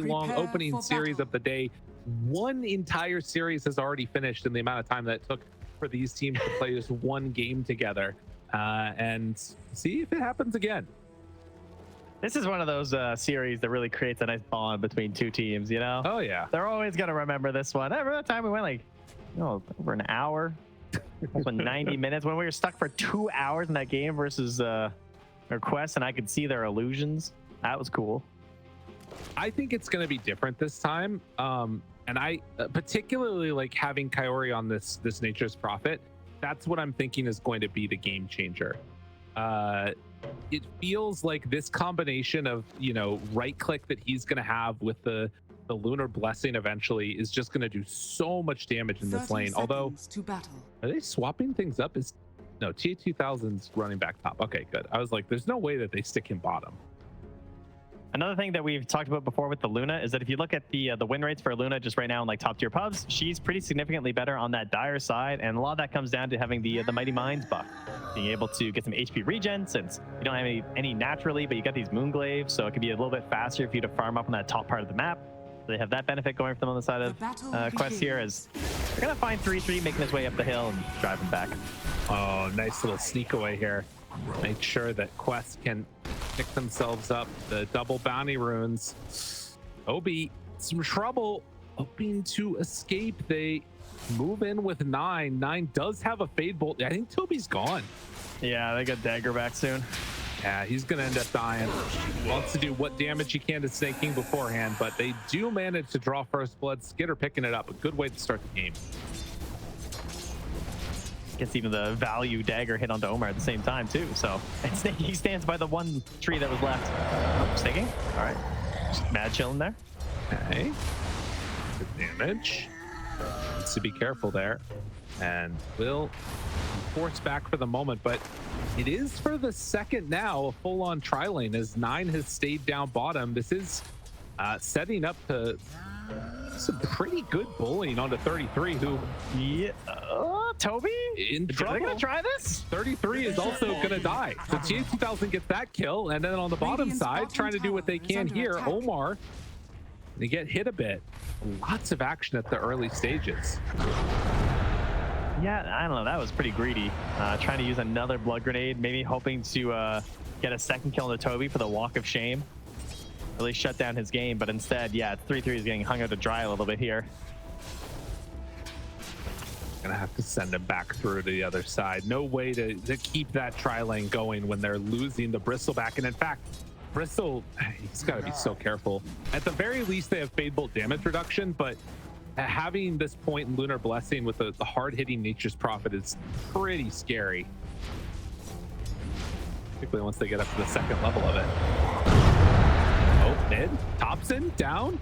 long opening series of the day. One entire series has already finished in the amount of time that it took for these teams to play just one game together, and see if it happens again. This is one of those series that really creates a nice bond between two teams, you know? Oh, yeah. They're always going to remember this one. I remember that time we went like, over an hour, 90 minutes, when we were stuck for 2 hours in that game versus their Quest, and I could see their illusions. That was cool. I think it's going to be different this time. And I particularly like having Kaori on this Nature's Prophet. That's what I'm thinking is going to be the game changer. It feels like this combination of, right click that he's going to have with the Lunar Blessing eventually is just going to do so much damage in this lane. Although, are they swapping things up? No, TA2000's running back top. Okay, good. I was like, there's no way that they stick him bottom. Another thing that we've talked about before with the Luna is that if you look at the win rates for Luna just right now in like top tier pubs, she's pretty significantly better on that dire side, and a lot of that comes down to having the Mighty Minds buff, being able to get some HP regen since you don't have any naturally, but you got these Moonglaves, so it can be a little bit faster for you to farm up on that top part of the map. So they have that benefit going for them on the side of Quest here, as they're gonna find 3-3 making his way up the hill and drive him back. Oh, nice little sneak away here. Make sure that Quest can pick themselves up the double bounty runes. Tobi, some trouble, hoping to escape. They move in with 9. 9 does have a Fade Bolt. I think Tobi's gone. Yeah, they got Dagger back soon. Yeah, he's gonna end up dying. Wants to do what damage he can to Sneyking beforehand, but they do manage to draw first blood. Skiter picking it up. A good way to start the game. Gets even the value dagger hit onto OmaR at the same time too. So he stands by the one tree that was left. Sneyking. All right, just mad chilling there. Okay, good damage. Needs to be careful there, and will force back for the moment, but it is for the second now a full-on tri-lane as 9 has stayed down bottom. This is setting up to some pretty good bullying onto 33, who Tobi in trouble. Are they gonna try this? 33 is also gonna die. So TA2000 gets that kill, and then on the bottom side, trying to do what they can here, OmaR, they get hit a bit. Lots of action at the early stages. Yeah, I don't know. That was pretty greedy. Trying to use another blood grenade, maybe hoping to get a second kill on the Tobi for the walk of shame. Really shut down his game, but instead, yeah, 3-3 is getting hung out to dry a little bit here. Gonna have to send him back through to the other side. No way to keep that tri-lane going when they're losing the Bristleback. And in fact, Bristol, he's got to be so careful. At the very least, they have Fade Bolt damage reduction, but having this point in Lunar Blessing with the hard-hitting Nature's Prophet is pretty scary. Particularly once they get up to the second level of it. Oh, mid. Topson down.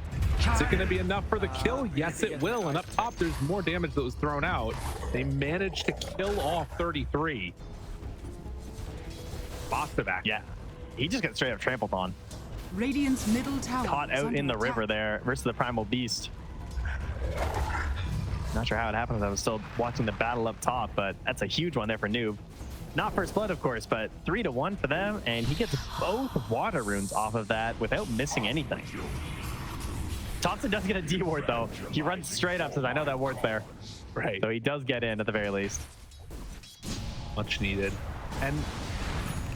Is it going to be enough for the kill? Yes, it will. And up top, there's more damage that was thrown out. They managed to kill off 33. Back. Yeah. He just got straight up trampled on. Radiant's middle tower caught out in the river there versus the Primal Beast. Not sure how it happened. I was still watching the battle up top, but that's a huge one there for Noob. Not first blood, of course, but 3-1 for them, and he gets both water runes off of that without missing anything. Topson does get a D ward though. He runs straight up, says, I know that ward's there. Right. So he does get in at the very least. Much needed. And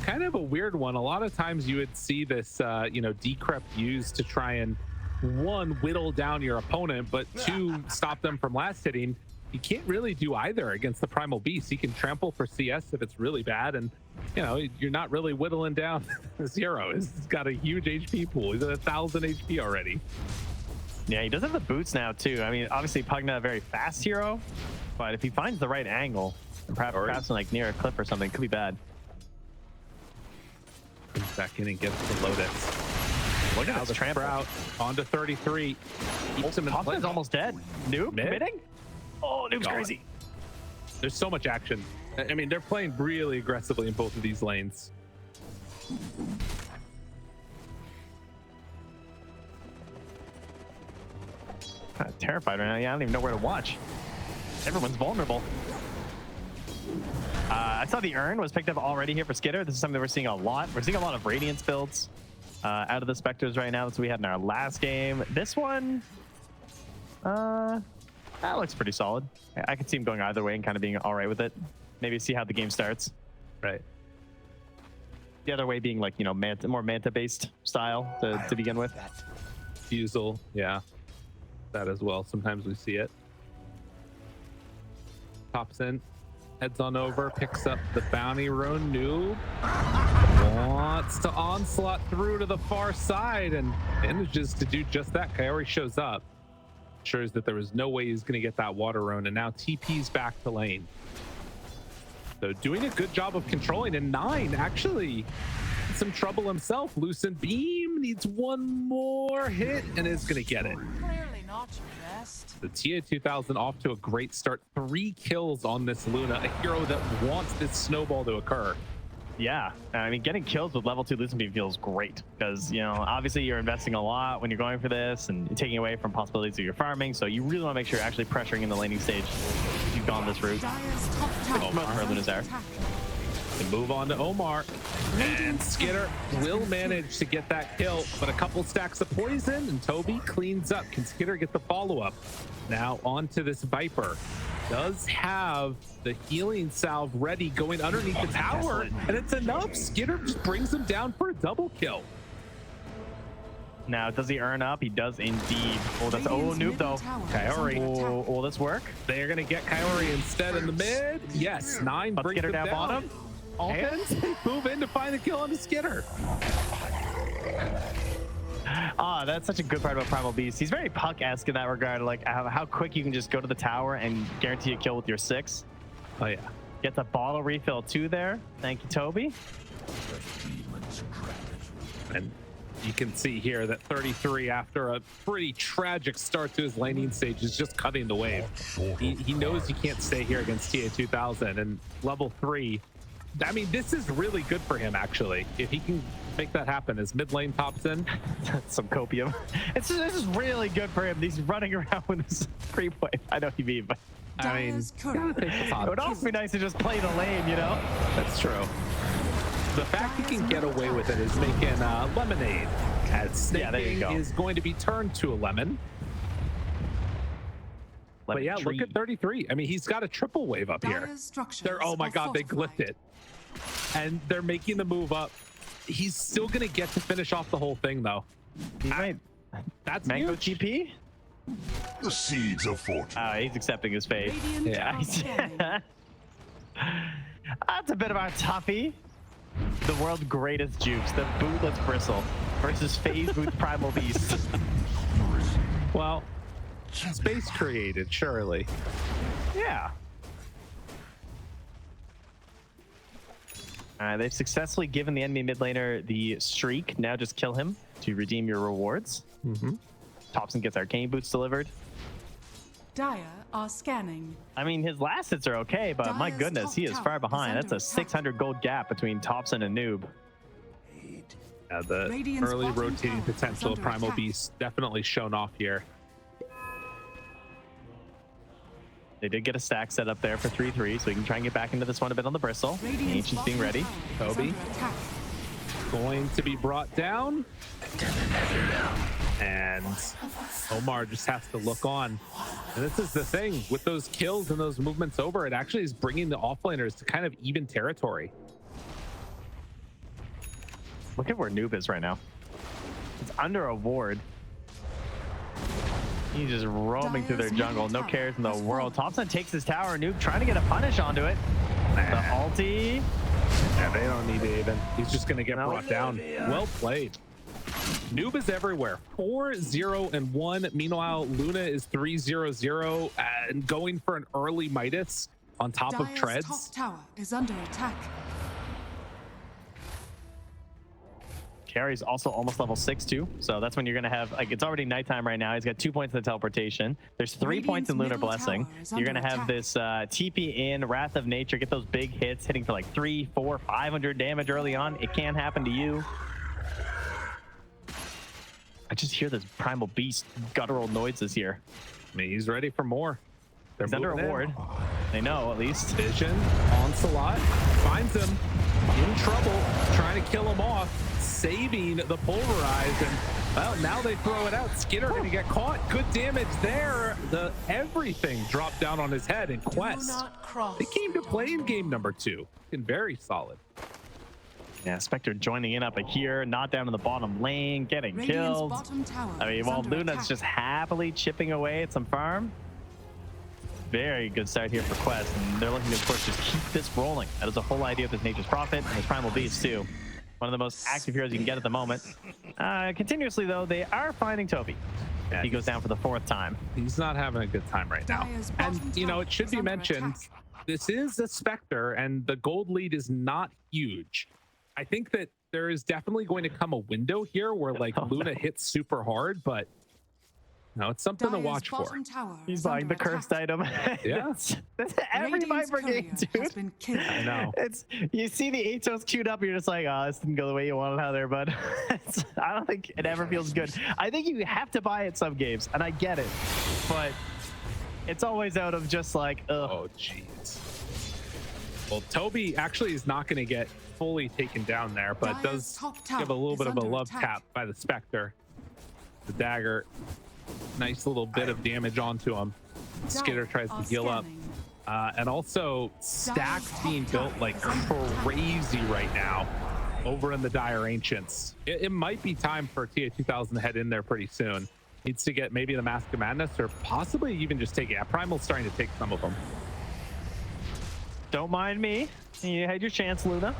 kind of a weird one. A lot of times you would see this, decrypt used to try and, 1, whittle down your opponent, but 2, stop them from last hitting. You can't really do either against the Primal Beast. He can trample for CS if it's really bad, and you're not really whittling down 0. He's got a huge HP pool. He's at 1,000 HP already. Yeah, he does have the boots now too. I mean, obviously Pugna a very fast hero, but if he finds the right angle, perhaps like near a cliff or something, could be bad. Comes back in and gets the Lotus. Look at the trample out onto 33. Keeps him in place. Topson's almost dead. Noob committing? Oh, Noob's crazy. There's so much action. I mean, they're playing really aggressively in both of these lanes. Kind of terrified right now. Yeah, I don't even know where to watch. Everyone's vulnerable. I saw the urn was picked up already here for Skiter. This is something that we're seeing a lot. We're seeing a lot of Radiance builds. out of the Spectres right now. That's what we had in our last game. This one, that looks pretty solid. I could see him going either way and kind of being all right with it. Maybe see how the game starts. Right. The other way being like, you know, more manta-based style to begin with. Fusel, yeah. That as well. Sometimes we see it. Topson heads on over, picks up the bounty rune. Noob wants to onslaught through to the far side and manages to do just that. Kaori shows up, ensures that there was no way he's going to get that water rune, and now TP's back to lane. So doing a good job of controlling, and 9 actually in some trouble himself. Lucent Beam needs one more hit and is going to get it. Clearly not your best. The TA2000 off to a great start. 3 kills on this Luna, a hero that wants this snowball to occur. Yeah, I mean, getting kills with level 2 Lucent Beam feels great because, you know, obviously you're investing a lot when you're going for this and taking away from possibilities of your farming. So you really want to make sure you're actually pressuring in the laning stage if you've gone this route. Dire's top tower Most of our Luna's there. And move on to OmaR, and Skiter will manage to get that kill, but a couple stacks of poison and Tobi cleans up. Can Skiter get the follow-up? Now onto this Viper. Does have the healing salve ready going underneath the tower, and it's enough. Skiter just brings him down for a double kill. Now, does he earn up? He does indeed. Oh, that's noob though. Kaori. Oh, will this work? They're gonna get Kaori instead in the mid. Yes, 9 Let's brings get her him down bottom. And they move in to find the kill on the Skiter. Ah, that's such a good part about Primal Beast. He's very Puck-esque in that regard, like how quick you can just go to the tower and guarantee a kill with your 6. Oh yeah. Get the bottle refill too there. Thank you, Tobi. And you can see here that 33, after a pretty tragic start to his laning stage, is just cutting the wave. He knows he can't stay here against TA2000, and level 3. I mean, this is really good for him, actually. If he can make that happen as mid lane Topson. That's some copium. This is really good for him. He's running around with this creep wave. I know he mean, but I mean, it would also be nice to just play the lane, you know? That's true. The fact he can get away with it is making lemonade, as Sneyking is going to be turned to a lemon. But yeah, look at 33. I mean, he's got a triple wave up here. Oh my god, they glyphed it. And they're making the move up. He's still going to get to finish off the whole thing, though. That's Mango huge. GP? The seeds of fortune. He's accepting his fate. Yeah. That's a bit of our toughie. The world's greatest jukes, the bootless bristle versus phase booth primal beast. Well, space created, surely. Yeah. They've successfully given the enemy mid laner the streak. Now just kill him to redeem your rewards. Topson gets arcane boots delivered. Dire are scanning. I mean, his last hits are okay, but my goodness, he is far behind. That's a 600 gold gap between Topson and Noob. The early rotating potential of Primal Beast definitely shown off here. They did get a stack set up there for 3-3, so we can try and get back into this one a bit on the bristle. Ancient's being ready. Tobi going to be brought down. And OmaR just has to look on. And this is the thing, with those kills and those movements over, it actually is bringing the offlaners to kind of even territory. Look at where Noob is right now. It's under a ward. He's just roaming through their jungle. No cares in the world. Topson takes his tower. Noob trying to get a punish onto it. The ulti. Yeah, they don't need to even. He's just going to get brought down. Well played. Noob is everywhere. 4-0-1. Meanwhile, Luna is 3-0-0 and going for an early Midas on top of treads. Top tower is under attack. Carry's also almost level 6 too, so that's when you're gonna have, like, it's already nighttime right now. He's got 2 points in the teleportation. There's 3 points in Lunar Blessing. You're gonna have this TP in Wrath of Nature, get those big hits, hitting for like 300, 400, 500 damage early on. It can happen to you. I just hear this Primal Beast guttural noises here. I mean, he's ready for more. He's under a ward. They know, at least. Vision, Onslaught, finds him in trouble, trying to kill him off. saving the pulverize, and well, now they throw it out. Skiter going to get caught. Good damage there. Everything dropped down on his head, and Quest, they came to play in game number 2 and very solid. Yeah, Spectre joining in up here, not down in the bottom lane, getting killed. I mean, while Luna's just happily chipping away at some farm. Very good start here for Quest, and they're looking to, of course, just keep this rolling. That is the whole idea of this Nature's Prophet and this Primal Beast, too. One of the most active heroes you can get at the moment. Continuously, though, they are finding Tobi. Yeah, he goes down for the 4th time. He's not having a good time right now. And, you know, it should be mentioned, this is a Spectre, and the gold lead is not huge. I think that there is definitely going to come a window here where, like, Luna hits super hard, but no, it's something to watch for. He's buying the cursed item. Yeah. That's every Viper game, dude. I know. You see the Atos queued up, you're just like, oh, this didn't go the way you wanted out there, bud. I don't think it ever feels good. I think you have to buy it some games, and I get it, but it's always out of just like, ugh. Oh, jeez. Well, Tobi actually is not going to get fully taken down there, but does give a little bit of a love tap by the Spectre. The dagger. Nice little bit of damage onto him. Skiter tries to heal up. And also, stacks being built like crazy right now over in the Dire Ancients. It might be time for TA2000 to head in there pretty soon. Needs to get maybe the Mask of Madness, or possibly even just take it. Yeah, Primal's starting to take some of them. Don't mind me. You had your chance, Luna.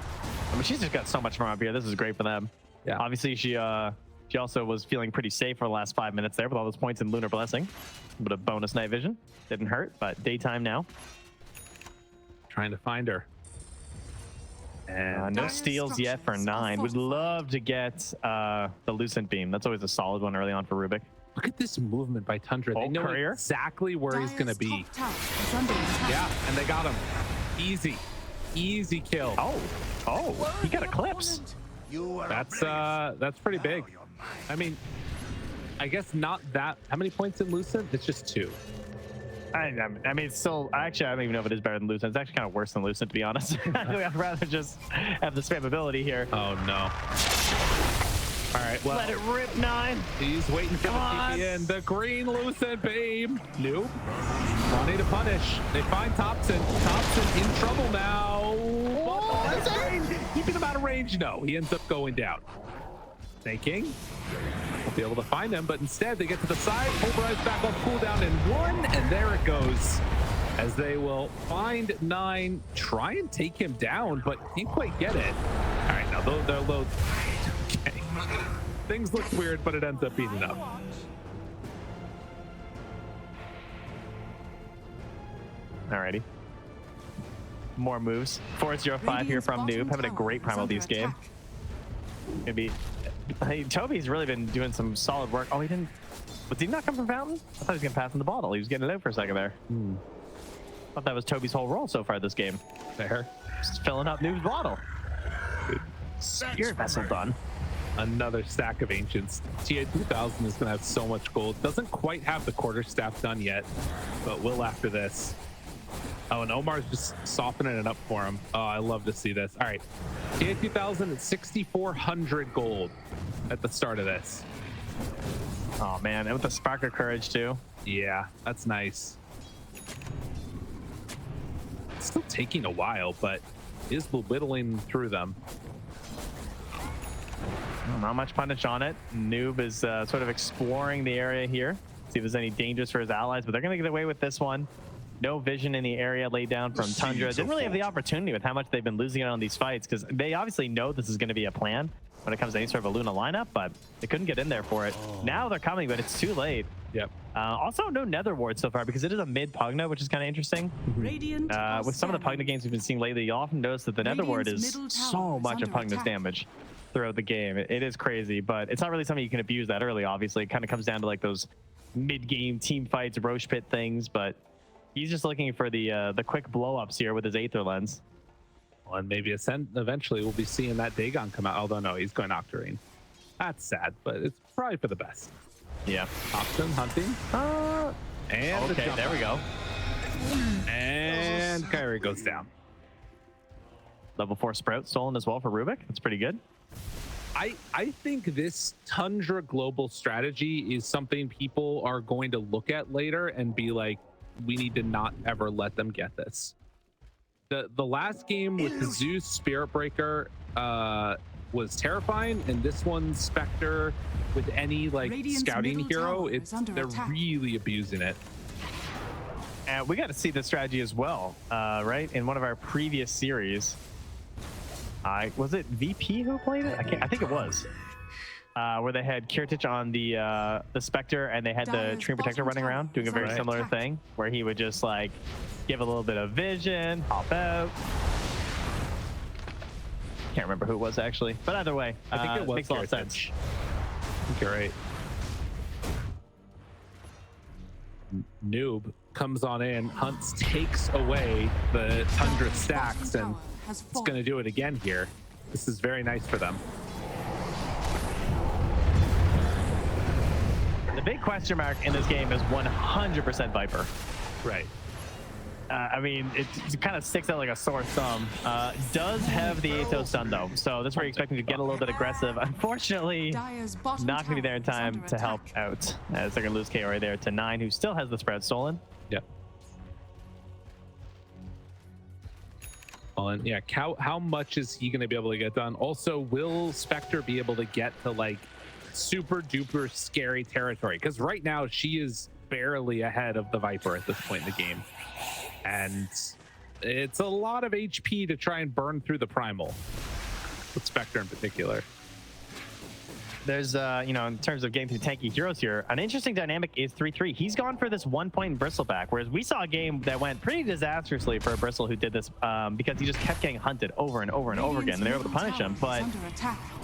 I mean, she's just got so much from up here. This is great for them. Yeah. Obviously, she also was feeling pretty safe for the last 5 minutes there with all those points in Lunar Blessing. A bit of bonus night vision. Didn't hurt, but daytime now. Trying to find her. And no steals yet for 9. Would love to get the Lucent Beam. That's always a solid one early on for Rubik. Look at this movement by Tundra. They know exactly where he's going to be. Yeah, and they got him. Easy. Easy kill. Oh, he got Eclipse. That's pretty big. I mean, I guess not that. How many points in Lucent? It's just 2. I mean, it's still, actually, I don't even know if it is better than Lucent. It's actually kind of worse than Lucent, to be honest. I'd rather just have the spam ability here. Oh, no. All right, well. Let it rip, 9. He's waiting for the TP in. The green Lucent Beam. Nope. Wanting to punish. They find Topson. Topson in trouble now. Keeping him out of range? No, he ends up going down. Sneyking will be able to find him, but instead they get to the side. Pulverize back up, cooldown in 1, and there it goes. As they will find 9, try and take him down, but can't quite get it. All right, now they're low. Okay. Things look weird, but it ends up being enough. Alrighty. More moves. 405 here from Noob, having a great Primal Beast game. Gonna be. Hey, Tobi's really been doing some solid work. Oh, he didn't. Did he not come from Fountain? I thought he was gonna pass in the bottle. He was getting it out for a second there. Thought that was Tobi's whole role so far this game. There. Just filling up Noob's bottle. Spirit Vessel done. Another stack of Ancients. TA2000 is gonna have so much gold. Doesn't quite have the quarterstaff done yet, but will after this. Oh, and OmaR's just softening it up for him. Oh, I love to see this. All right, TA2000 at 6,400 gold at the start of this. Oh man, and with the Spark of Courage too. Yeah, that's nice. It's still taking a while, but is whittling through them. Not much punish on it. Noob is sort of exploring the area here. See if there's any dangers for his allies, but they're going to get away with this one. No vision in the area laid down from Tundra. Didn't really have the opportunity with how much they've been losing out on these fights, because they obviously know this is going to be a plan when it comes to any sort of a Luna lineup, but they couldn't get in there for it. Now they're coming, but it's too late. Yep. Also, no Nether Ward so far, because it is a mid Pugna, which is kind of interesting. With some of the Pugna games we've been seeing lately, you'll often notice that the Nether Ward is so much of Pugna's damage throughout the game. It is crazy, but it's not really something you can abuse that early, obviously. It kind of comes down to like those mid-game team fights, Roche Pit things, but he's just looking for the quick blow-ups here with his Aether Lens. Well, and maybe eventually we'll be seeing that Dagon come out, although no, he's going Octarine. That's sad, but it's probably for the best. Yeah. Topson hunting. And okay, there we go. And kaori goes down. Level 4 Sprout stolen as well for Rubik. That's pretty good. I think this Tundra global strategy is something people are going to look at later and be like, we need to not ever let them get this. The last game with the Zeus Spirit Breaker was terrifying, and this one Spectre with any like Radiant's scouting middle hero, tower is under they're attack. really abusing it. And we got to see this strategy as well, right? In one of our previous series, was it VP who played it? I think it was. Where they had Kirtich on the Spectre, and they had the Dyer's Treant Protector bottom running around, tower doing a is very under similar attack. thing, where he would just like give a little bit of vision, hop out. Can't remember who it was actually, but either way, I think it was makes a lot of sense. Kirtich. I think you're right. Noob comes on in, hunts, takes away the Tundra Dyer's stacks, bottom and tower has it's going to do it again here. This is very nice for them. The big question mark in this game is 100% Viper. Right. I mean, it kind of sticks out like a sore thumb. Does have the Atos stun though, so that's where you're expecting to get a little bit aggressive. Unfortunately, Dyer's bottom not going to be there in tower is time under to help attack. out, as they're going to lose kaori there to 9, who still has the spread stolen. Yep. And yeah, how much is he going to be able to get done? Also, will Spectre be able to get to like super duper scary territory? Because right now she is barely ahead of the Viper at this point in the game, and it's a lot of HP to try and burn through the primal, with Spectre in particular. There's, you know, in terms of getting through tanky heroes here, an interesting dynamic is 3-3. He's gone for this 1 point bristleback, whereas we saw a game that went pretty disastrously for a bristle who did this because he just kept getting hunted over and over and over again, and they were able to punish him. But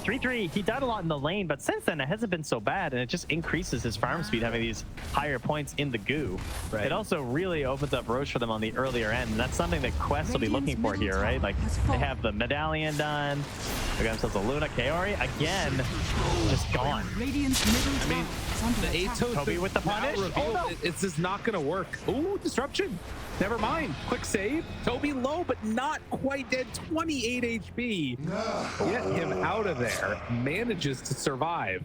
3-3, he died a lot in the lane, but since then it hasn't been so bad, and it just increases his farm speed having these higher points in the goo. Right. It also really opens up Roche for them on the earlier end, and that's something that Quest will be looking for here, right? Like, they have the medallion done, they got themselves a Luna. Kaori, again, just gone. Radiant's middle I mean, tower is under the attack. Atos Tobi with the now punish? revealed Oh, no. it's just not going to work. Ooh, disruption. Never mind. Quick save. Tobi low, but not quite dead. 28 HP. Get him out of there. Manages to survive.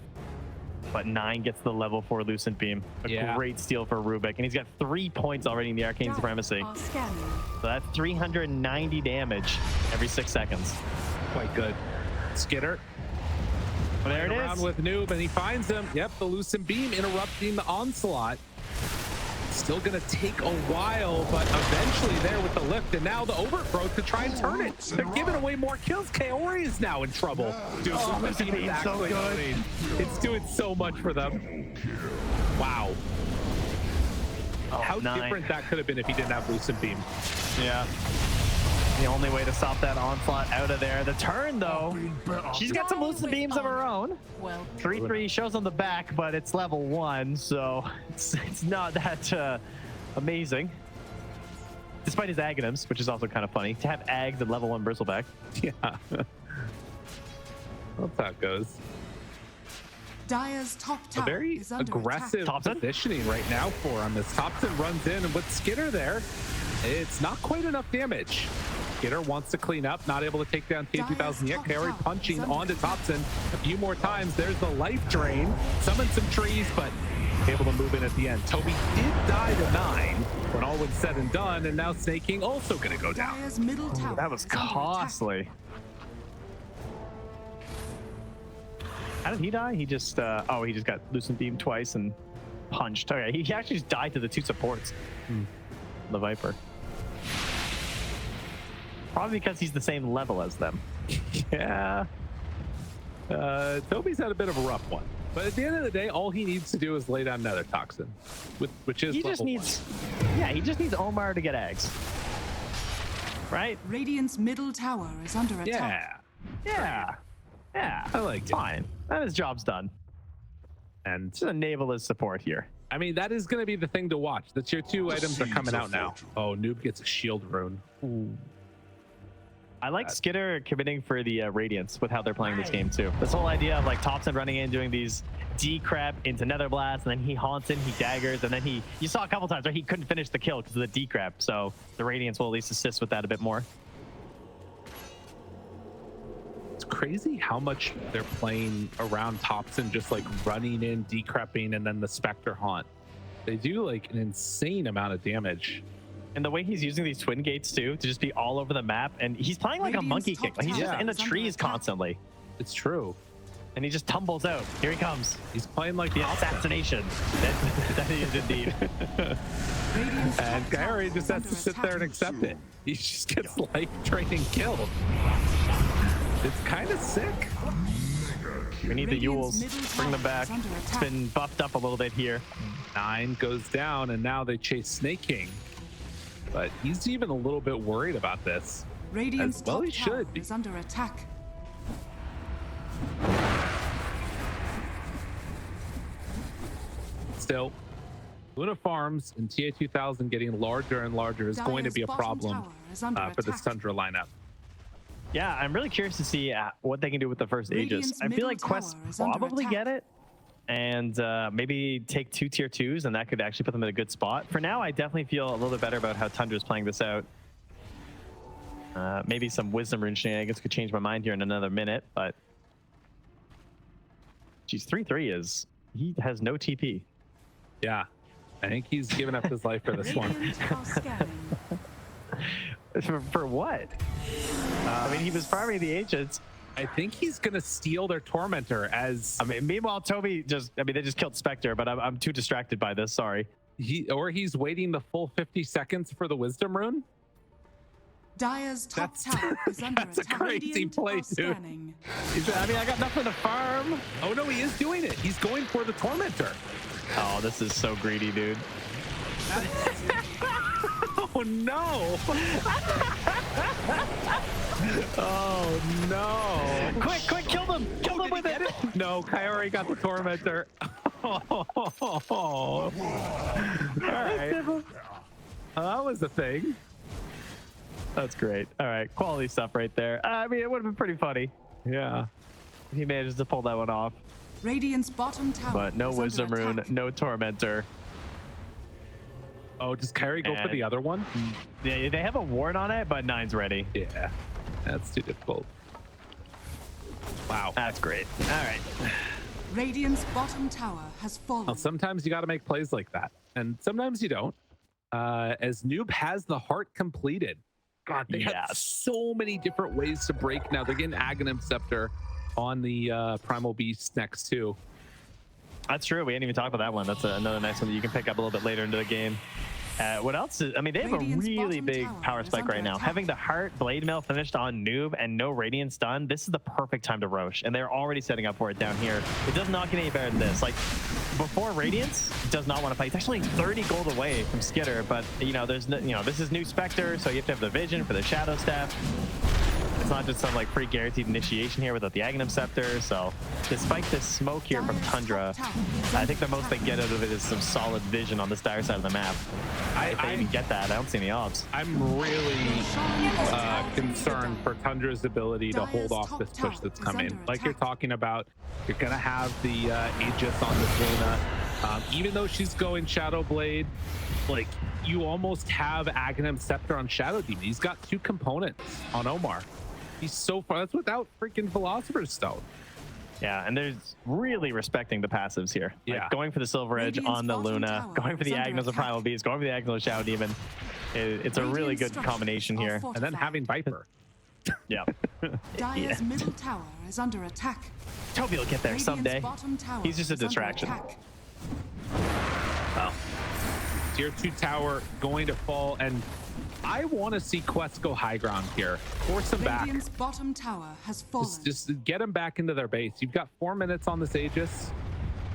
But 9 gets the level 4 Lucent Beam. A Yeah. great steal for Rubik. And he's got 3 points already in the Arcane Dire Supremacy. are scanning. So that's 390 damage every 6 seconds. Quite good. Skitter. Well, there it Around is. with Noob, and he finds him. Yep, the Lucent Beam interrupting the onslaught. Still going to take a while, but eventually there with the lift, and now the overgrowth to try and turn it. They're giving away more kills. Kaori is now in trouble. Dude, Oh, the Lucent Lucent Beam is Beam's so actually good. owning. It's doing so much for them. Wow. Oh, How 9. different that could have been if he didn't have Lucent Beam. Yeah. The only way to stop that onslaught out of there. The turn, though, she's got some Lucent Beams of her own. Well, 3-3 shows on the back, but it's level 1, so it's not that amazing. Despite his Aghanims, which is also kind of funny, to have Ags at level 1 Bristleback. Yeah. That's how it goes. Dyer's top A tower very is under aggressive attack. Topson? positioning right now for him as Topson runs in, and with Skitter there, it's not quite enough damage. Skitter wants to clean up, not able to take down T2000 yet. Kaori punching onto Topson a few more times. There's the life drain. Summon some trees, but able to move in at the end. Tobi did die to 9 when all was said and done, and now Sneyking also going to go down. Dyer's middle tower That was is under attack. costly. How did he die? He just, oh, he just got Lucent Beam twice and punched. Okay, he actually just died to the 2 supports. The Viper. Probably because he's the same level as them. Yeah. Tobi's had a bit of a rough one. But at the end of the day, all he needs to do is lay down another toxin, which is He just level needs, yeah, he just needs OmaR to get eggs. Right? Radiant's middle tower is under 1. attack. Yeah. Yeah. Yeah. I like it. Fine. And his job's done. And Just enable his support here. I mean, that is going to be the thing to watch. The tier 2 items are coming out now. Oh, Noob gets a shield rune. Ooh. I like Skitter committing for the Radiance with how they're playing this game too. This whole idea of like Topson running in, doing these D-crap into Nether Blast, and then he haunts in, he daggers, and then you saw a couple times where he couldn't finish the kill because of the D-crap. So the Radiance will at least assist with that a bit more. It's crazy how much they're playing around Topson, just like running in, decrepping, and then the Spectre Haunt. They do like an insane amount of damage. And the way he's using these twin gates too to just be all over the map, and he's playing like a monkey kick. Like he's just in the trees constantly. It's true. And he just tumbles out. Here he comes. He's playing like The assassination. That he is indeed. And kaori just has to sit there and accept it. He just gets like training killed. It's kind of sick. We need the Yules. Bring them back. It's been buffed up a little bit here. 9 goes down, and now they chase Sneyking. But he's even a little bit worried about this. Radiant's As well top he tower should be. is under attack. Still, Luna farms and TA2000 getting larger and larger is going to be a Dire's problem bottom tower is under for this attack. Tundra lineup. Yeah, I'm really curious to see what they can do with the first Aegis. Radiant's I feel like middle Quest tower is under probably attack. get it, and maybe take 2 tier 2s, and that could actually put them in a good spot. For now, I definitely feel a little bit better about how Tundra's playing this out. Maybe some Wisdom Rune shenanigans could change my mind here in another minute, but geez, 3-3 is, he has no TP. Yeah, I think he's given up his life for this one. Radiant are scanning. For what? I mean, he was farming the agents. I think he's gonna steal their Tormentor as I mean, meanwhile, Tobi just, I mean, they just killed Spectre, but I'm too distracted by this, sorry. he's waiting the full 50 seconds for the Wisdom Rune. Dire's top That's- tower is under that's a attack. crazy Radiant play, are dude. scanning. I mean, I got nothing to farm. Oh no, he is doing it. He's going for the Tormentor. Oh, this is so greedy, dude. Oh no! Oh no! Quick, kill them! Kill them with it! No, kaori got the Tormentor. All right. That was the thing. That's great. All right, quality stuff right there. I mean, it would have been pretty funny. Yeah. If he manages to pull that one off. Radiant's bottom tower But no is under Wisdom Rune, attack. no Tormentor. Oh, does kaori go for And- the other one? Yeah, they have a ward on it, but 9's ready. Yeah. That's too difficult. Wow. That's great. All right. Radiant's bottom tower has fallen. Well, sometimes you got to make plays like that, and sometimes you don't. As Noob has the heart completed. God, they have Yes. so many different ways to break now. They're getting Aghanim Scepter on the Primal Beast next too. That's true. We didn't even talk about that one. That's another nice one that you can pick up a little bit later into the game. What else is, I mean, they have a Radiant's really bottom big tower power is spike under right now. attack. Having the Heart Blade Mail finished on Noob and no Radiance done, this is the perfect time to Roche. And they're already setting up for it down here. It does not get any better than this. Like, before Radiance does not want to fight. It's actually 30 gold away from Skiter, but, you know, there's no, you know, this is new Spectre, so you have to have the vision for the Shadow Staff. It's not just some like free guaranteed initiation here without the Aghanim Scepter. So despite this smoke here from Tundra, I think the most they get out of it is some solid vision on this dire side of the map. If they even get that, I don't see any odds. I'm really concerned for Tundra's ability to hold off this push that's coming. Like you're talking about, you're gonna have the Aegis on this Luna. Even though she's going Shadow Blade, like you almost have Aghanim Scepter on Shadow Demon. He's got 2 components on OmaR. He's so far. That's without freaking Philosopher's Stone. Yeah, and there's really respecting the passives here. Like Yeah. going for the Silver Edge Radiant's on the bottom Luna, tower going for the is under Aghanim of attack. Primal Beast, going for the Aghanim of Shadow Demon. It's a really good combination here. And then having Viper. Yeah. Dire's middle tower is under attack. Tobi will get there Radiant's someday. bottom tower He's just a is under distraction. attack. Oh. Tier 2 tower going to fall, and I want to see Quest go high ground here. Force them back. Radiant's bottom tower has fallen. Just get them back into their base. You've got 4 minutes on this Aegis.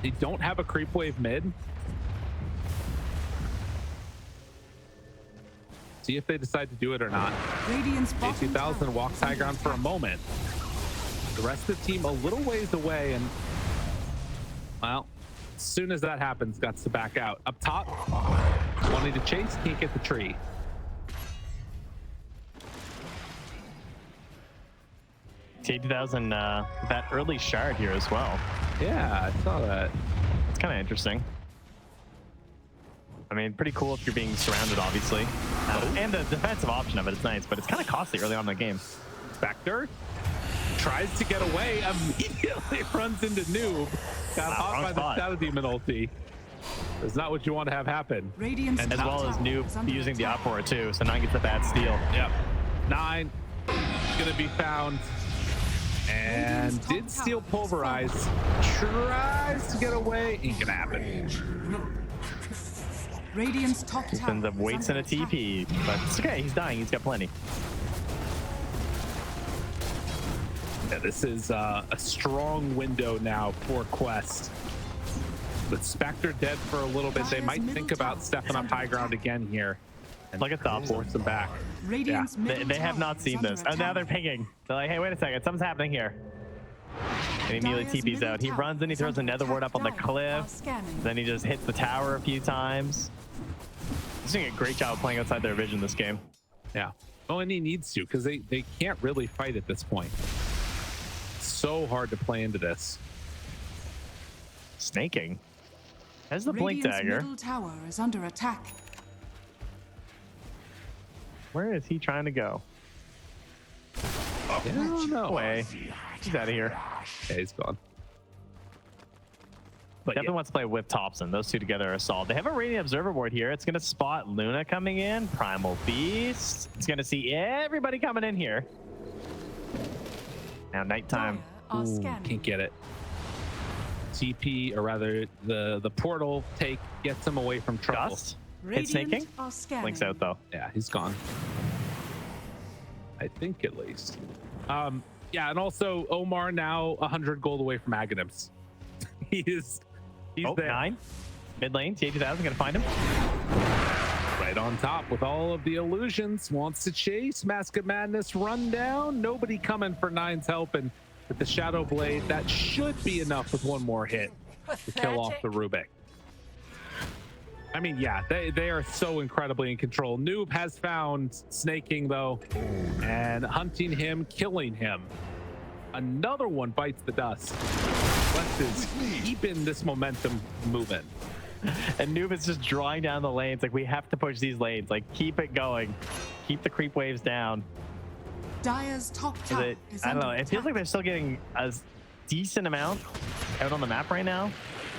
They don't have a creep wave mid. See if they decide to do it or not. Radiant's bottom tower J2000 walks is high under ground for a attack. moment. The rest of the team a little ways away, and well, as soon as that happens, got to back out. Up top, wanting to chase, can't get the tree. T2000, that early shard here as well. Yeah, I saw that. It's kind of interesting. I mean, pretty cool if you're being surrounded, obviously. And the defensive option of it is nice, but it's kind of costly early on in the game. Spectre. tries to get away, immediately runs into Noob. Got hot by the Shadow Demon ulti. That's not what you want to have happen. Radiant's And as top well as tower is Noob under using the attack. uproar too, so 9 gets a bad steal. Yep. 9 gonna be found. And Radiant's did top steal tower is Pulverize. Tries to get away. Ain't gonna happen. Radiant's top He tower ends up is waits in under a attack. TP, but it's okay. He's dying. He's got plenty. Yeah, this is a strong window now for Quest. With Spectre dead for a little bit, they Dire's might middle think about tower stepping is up under high ground attack. again here. And Look at Topson. force them back. Radiant's middle They have tower not is seen under this. Oh, now attack. they're pinging. They're like, hey, wait a second. Something's happening here. And he immediately Dire's TP's middle out. He tower runs and he is throws under another ward attack. up on the Dire are cliff. scanning. Then he just hits the tower a few times. He's doing a great job of playing outside their vision this game. Yeah. Oh, and he needs to, because they can't really fight at this point. So hard to play into this. Sneyking has the blink Radiant's dagger. middle tower is under attack. Where is he trying to go? I don't know. Away. He's out of here. Yeah, he's gone. But Definitely wants to play with Topson. Those two together are solid. They have a Radiant Observer board here. It's going to spot Luna coming in. Primal Beast. It's going to see everybody coming in here. Now nighttime. Dire are Ooh, scanning. can't get it. TP, or rather the portal take gets him away from trouble. Dust. Hit Sneyking. Radiant are scanning. Blinks out though. Yeah, he's gone. I think at least. Yeah, and also OmaR now 100 gold away from Aghanims. he's there. 9. Mid lane. T8000 gonna find him. Right on top with all of the illusions. Wants to chase. Mask of Madness run down. Nobody coming for 9's help, and with the Shadow Blade, that should be enough with one more hit to kill off the Rubik. I mean, yeah, they are so incredibly in control. Noob has found Sneyking, though, and hunting him, killing him. Another one bites the dust. Quest is keeping this momentum moving. And Noob is just drawing down the lanes. Like, we have to push these lanes. Like, keep it going. Keep the creep waves down. Dire's top Is tower it, is I don't under know. It feels like attack. they're still getting a decent amount out on the map right now.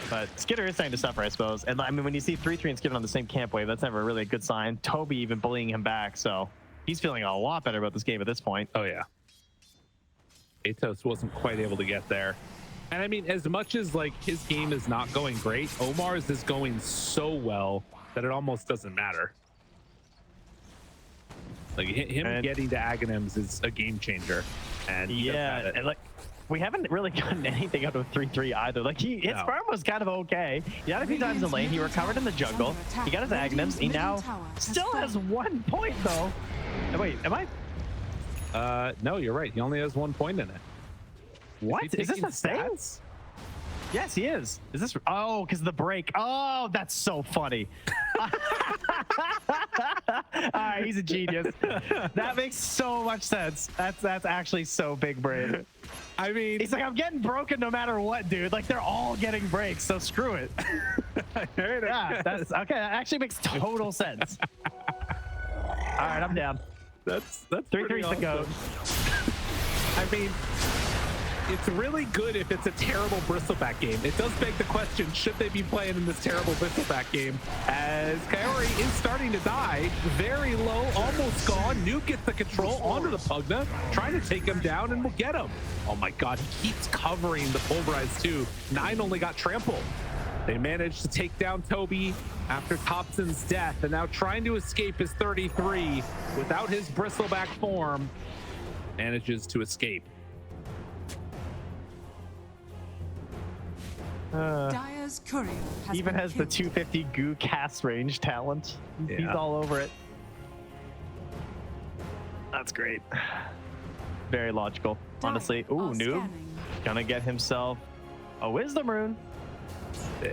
But Skiter is starting to suffer, I suppose. And I mean, when you see 3-3 and Skiter on the same camp wave, that's never really a good sign. Tobi even bullying him back, so he's feeling a lot better about this game at this point. Oh, yeah. Atos wasn't quite able to get there. And I mean, as much as like his game is not going great, OmaR's is going so well that it almost doesn't matter. Like him And- getting to Aghanims is a game changer. And he does have Yeah, it. and like we haven't really gotten anything out of 3-3 either. Like his No. farm was kind of okay. He had a few times in lane. He recovered in the jungle. He got his Aghanims. He now still has 1 point though. Wait, am I? No, you're right. He only has 1 point in it. What? he Is this taking a thing? stats? Yes, he is. Is this? Oh, because the break. Oh, that's so funny. All right, he's a genius. That makes so much sense. That's actually so big brain. I mean, He's like, I'm getting broken no matter what, dude. Like they're all getting breaks, so screw it. Yeah, that's okay. That actually makes total sense. All right, I'm down. that's 3-3's the goat. I mean, it's really good if it's a terrible Bristleback game. It does beg the question, should they be playing in this terrible Bristleback game? As Kaori is starting to die, very low, almost gone. Nuke gets the control onto the Pugna, trying to take him down, and will get him. Oh my god, he keeps covering the Pulverize too. 9 only got trampled. They managed to take down Tobi after Topson's death, and now trying to escape his 33 without his Bristleback form. Manages to escape. Dire's courier has Even been has the killed. 250 goo cast range talent. He's Yeah. all over it. That's great. Very logical, Dire honestly. Ooh, are noob. scanning. Gonna get himself a wisdom rune.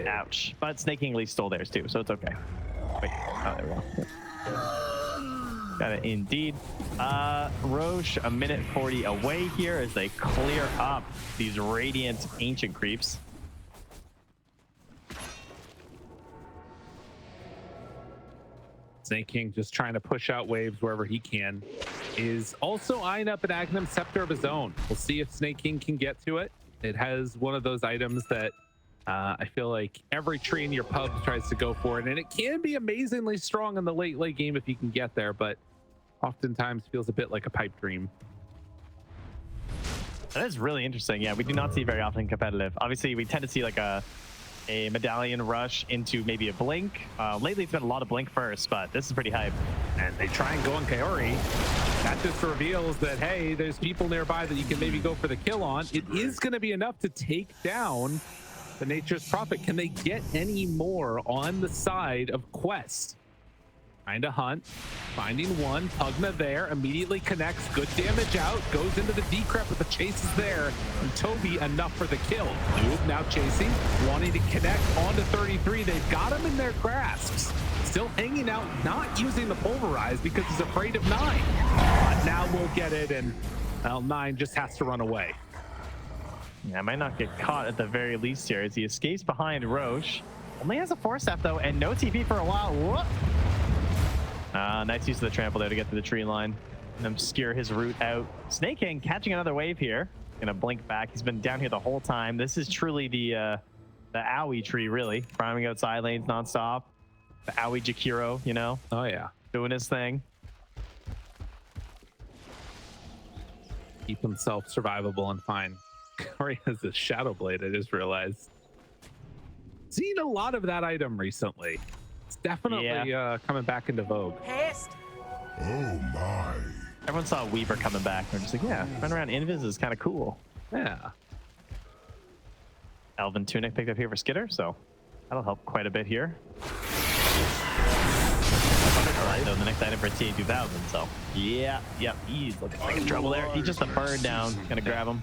Ouch. But Sneyking at least stole theirs too, so it's okay. Wait. Oh, there we go. Got it indeed. Roche, a minute 40 away here as they clear up these Radiant Ancient creeps. Sneyking just trying to push out waves wherever he can. is also eyeing up an Agnum Scepter of his own. We'll see if Sneyking can get to it. It has one of those items that I feel like every tree in your pub tries to go for it, and it can be amazingly strong in the late game if you can get there, but oftentimes feels a bit like a pipe dream. That is really interesting. Yeah, we do not see very often competitive. Obviously, we tend to see like a medallion rush into maybe a blink. Lately, it's been a lot of blink first, but this is pretty hype. And they try and go on Kaori. That just reveals that, hey, there's people nearby that you can maybe go for the kill on. It is going to be enough to take down the Nature's Prophet. Can they get any more on the side of Quest? Trying to hunt, finding one. Pugna there, immediately connects, good damage out, goes into the decrep, but the chase is there. And Tobi enough for the kill. Noob now chasing, wanting to connect onto 33. They've got him in their grasps. Still hanging out, not using the pulverize because he's afraid of 9. But now we'll get it, and well, 9 just has to run away. Yeah, might not get caught at the very least here as he escapes behind Roche. Only has a 4-step though, and no TP for a while. Whoop. Nice use of the trample there to get to the tree line and obscure his route out. Sneyking catching another wave here. Gonna blink back. He's been down here the whole time. This is truly the Owie tree, really. Priming out side lanes nonstop. The Owie Jakiro, you know? Oh yeah. Doing his thing. Keep himself survivable and fine. Kaori has a Shadow Blade, I just realized. Seen a lot of that item recently. It's definitely coming back into vogue. Oh my. Everyone saw Weaver coming back. They're just like, yeah, run around Invis is kind of cool. Yeah. Elven Tunic picked up here for Skitter, so that'll help quite a bit here. So the next item for TA2000, so yeah, he's looking like in trouble there. He's just a bird down. Gonna grab him.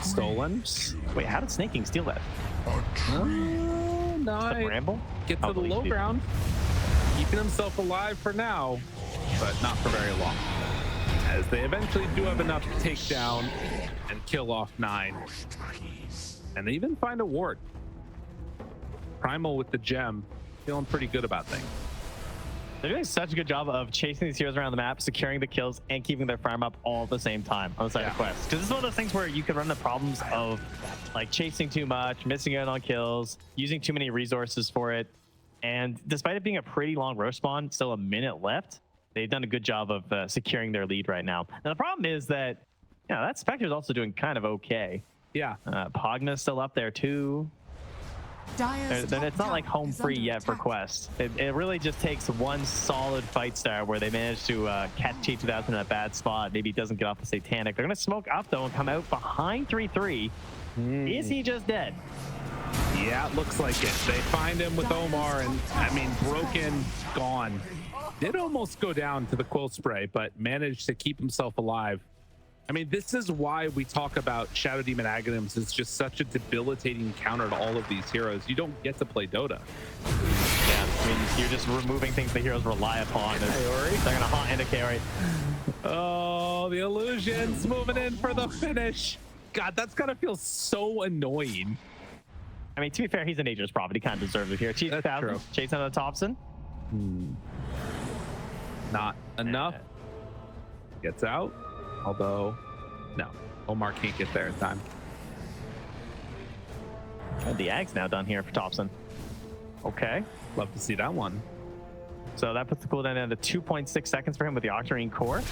Stolen. Wait, how did Sneyking steal that? No, The bramble? Get to the low ground. Keeping himself alive for now, but not for very long. As they eventually do have enough to take down and kill off 9. And they even find a ward. Primal with the gem, feeling pretty good about things. They're doing such a good job of chasing these heroes around the map, securing the kills, and keeping their farm up all at the same time on the side of Quest. Because this is one of those things where you can run the problems of like chasing too much, missing out on kills, using too many resources for it. And despite it being a pretty long rush spawn, still a minute left, they've done a good job of securing their lead right now. Now the problem is that, that Spectre's also doing kind of okay. Yeah. Pogna's still up there too. It's not like home free yet for Quest. It really just takes one solid fight star where they manage to catch T2000 in a bad spot. Maybe he doesn't get off the Satanic. They're going to smoke up though and come out behind 3-3. Is he just dead? Yeah, it looks like it. They find him with OmaR, and I mean, broken, gone. Did almost go down to the quill spray, but managed to keep himself alive. I mean, this is why we talk about Shadow Demon Aghanims. It's just such a debilitating counter to all of these heroes. You don't get to play Dota. Yeah, I mean, you're just removing things the heroes rely upon. They're going to haunt into Kaori. Oh, the illusions moving in for the finish. God, that's got to feel so annoying. I mean, to be fair, he's a Nature's Prophet. He kind of deserves it here. T2000, chasing on the Topson. Not enough. Gets out. Although, no, OmaR can't get there in time. And the Ag's now done here for Topson. Okay. Love to see that one. So that puts the cooldown down to 2.6 seconds for him with the Octarine Core.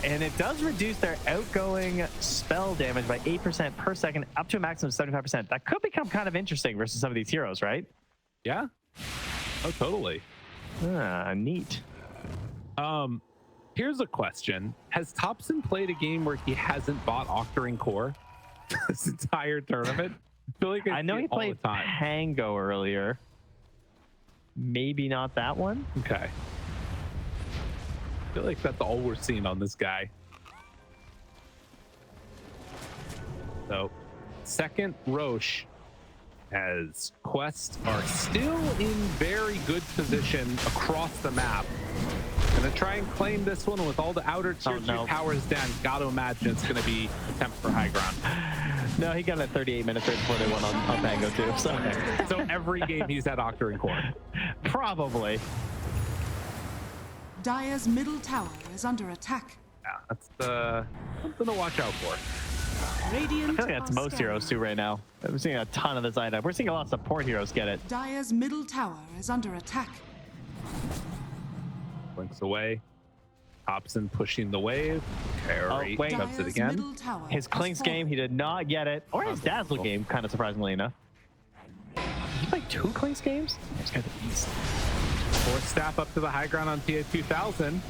And it does reduce their outgoing spell damage by 8% per second, up to a maximum of 75%. That could become kind of interesting versus some of these heroes, right? Yeah. Oh, totally. Neat. Here's a question. Has Topson played a game where he hasn't bought Octarine Core this entire tournament? I feel like I know he played Tango earlier. Maybe not that one. Okay. I feel like that's all we're seeing on this guy. So, second Roche, as Quest are still in very good position across the map. Gonna try and claim this one with all the outer tier 2 powers down. Gotta imagine it's gonna be attempt for high ground. No, he got it 38 minutes right before they won on Tango too. So every game he's had Octarine Core. Probably. Dire's middle tower is under attack. Yeah, that's something to watch out for. Radiant I feel like that's are most scanning. heroes too right now. We're seeing a ton of this item. We're seeing a lot of support heroes get it. Dire's middle tower is under attack. Blinks away. Topson pushing the wave. Kaori wait. grabs it Dire's again. middle tower His has Clinks fallen. game, he did not get it. Or his Dazzle game, kind of surprisingly enough. He played 2 Clinks games? This guy's a beast. Force staff up to the high ground on TA 2000.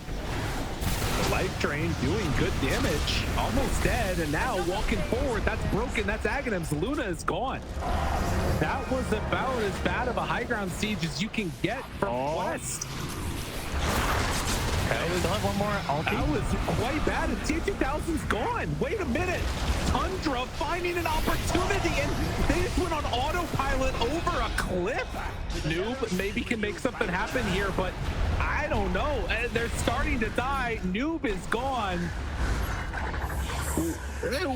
The life drain doing good damage. Almost dead, and now walking forward. That's broken. That's Aghanim's. Luna is gone. That was about as bad of a high ground siege as you can get from Quest. Okay, we still have one more ulti. That was quite bad. And TA 2000's gone. Wait a minute. Tundra finding an opportunity, and they just went on autopilot over a cliff. Noob maybe can make something happen here, but I don't know. They're starting to die. Noob is gone.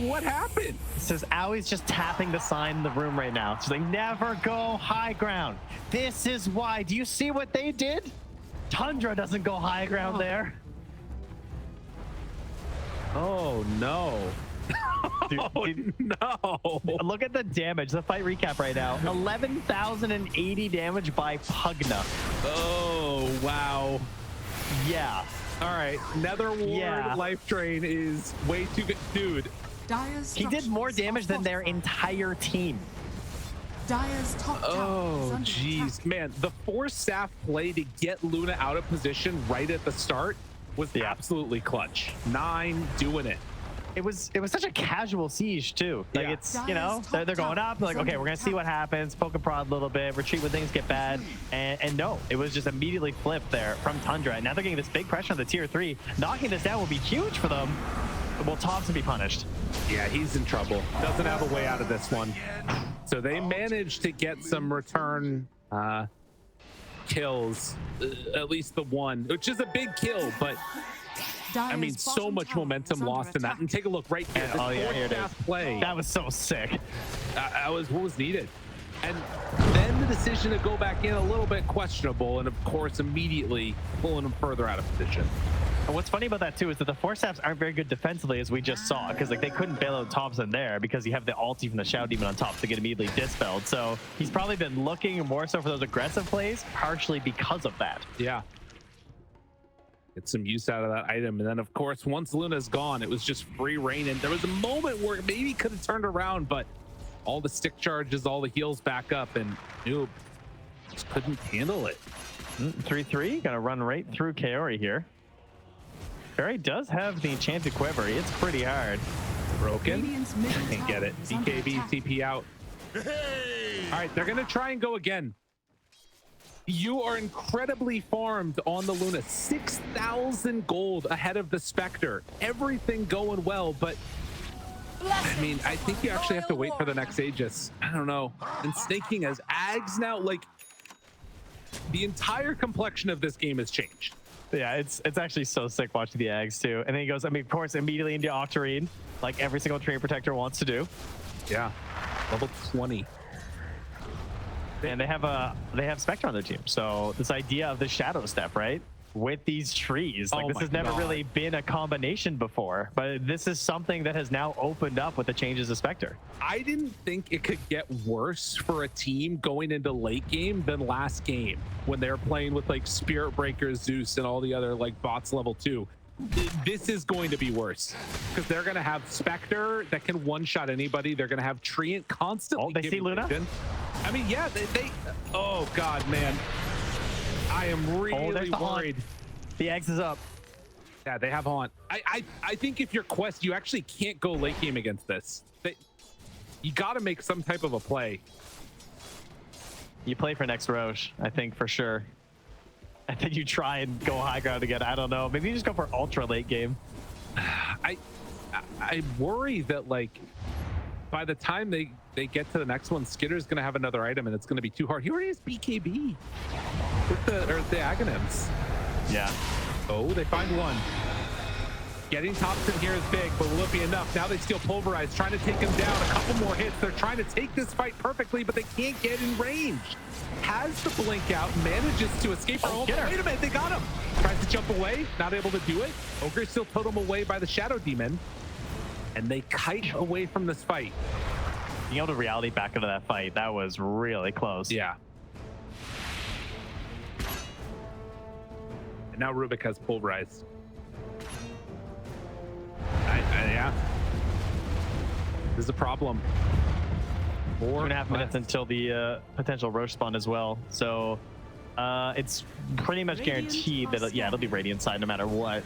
What happened? This is Aui's just tapping the sign in the room right now. She's like, never go high ground. This is why. Do you see what they did? Tundra doesn't go high ground there. Oh no. Dude, No. look at the damage. The fight recap right now. 11,080 damage by Pugna. Oh wow. Yeah. All right. Nether Ward Yeah. life drain is way too good. Dude, Dire's He did more structures damage are than their fortified. entire team. Dire's top tower is oh under jeez. attack. Man, the force staff play to get Luna out of position right at the start was absolutely clutch. 9 doing it. It was such a casual siege too. Like Yeah. it's, you know, they're going up, they're like, okay, we're gonna see what happens, poke and prod a little bit, retreat when things get bad, and no, it was just immediately flipped there from Tundra. And now they're getting this big pressure on the tier 3. Knocking this down will be huge for them. Will Topson be punished? Yeah, he's in trouble. Doesn't have a way out of this one. So they managed to get some return kills, at least the one, which is a big kill, but I mean, Dire's so bottom much tower momentum is under lost in that. attack. And take a look right here. And- This oh, yeah, force here it staff is. play. That was so sick. That was what was needed. And then the decision to go back in a little bit questionable, and of course immediately pulling them further out of position. And what's funny about that too is that the force staffs aren't very good defensively, as we just saw, because like they couldn't bail out Topson there because you have the ulti from the Shadow Demon on top to get immediately dispelled. So he's probably been looking more so for those aggressive plays, partially because of that. Yeah. Get some use out of that item. And then of course, once Luna's gone, it was just free reign. And there was a moment where it maybe could have turned around, but all the stick charges, all the heals back up, and Noob just couldn't handle it. 3-3, gonna run right through Kaori here. Kaori does have the enchanted quiver. It's pretty hard. Broken. Radiant's middle Can't get tower it. is under BKB, attack. TP out. All right, they're gonna try and go again. You are incredibly farmed on the Luna. 6,000 gold ahead of the Spectre. Everything going well, but I mean, I think you actually have to wait for the next Aegis. I don't know. And Sneyking as Ags now, like, the entire complexion of this game has changed. Yeah, it's actually so sick watching the Ags too. And then he goes, I mean, of course, immediately into Octarine, like every single Train Protector wants to do. Yeah, level 20. And they have Spectre on their team. So this idea of the shadow step, right? With these trees, like Oh this my has never God. really been a combination before, but this is something that has now opened up with the changes of Spectre. I didn't think it could get worse for a team going into late game than last game when they were playing with like Spirit Breaker, Zeus, and all the other like bots level 2. This is going to be worse because they're going to have Spectre that can one-shot anybody. They're going to have Treant constantly. Oh, they see giving Luna? vision. I mean, yeah, they oh God, man. I am really there's the haunt. worried. The Ags is up. Yeah, they have Haunt. I think if you're Quest, you actually can't go late game against this. You got to make some type of a play. You play for next Roche, I think, for sure. I think you try and go high ground again. I don't know. Maybe you just go for ultra late game. I worry that like by the time they get to the next one, Skitter's gonna have another item and it's gonna be too hard. He already has BKB with the Aghanims. Yeah. Oh, they find one. Getting Topson here is big, but will it be enough? Now they steal Pulverize, trying to take him down. A couple more hits. They're trying to take this fight perfectly, but they can't get in range. Has the blink out, manages to escape. Oh, wait a minute, they got him. Tries to jump away, not able to do it. Ogre still totem away by the Shadow Demon. And they kite away from this fight. Being able to reality back into that fight, that was really close. Yeah. And now Rubik has Pulverized. Yeah. This is a problem. 4.5 minutes until the potential Roche spawn as well. So it's pretty much guaranteed that, yeah, it'll be Radiant side no matter what.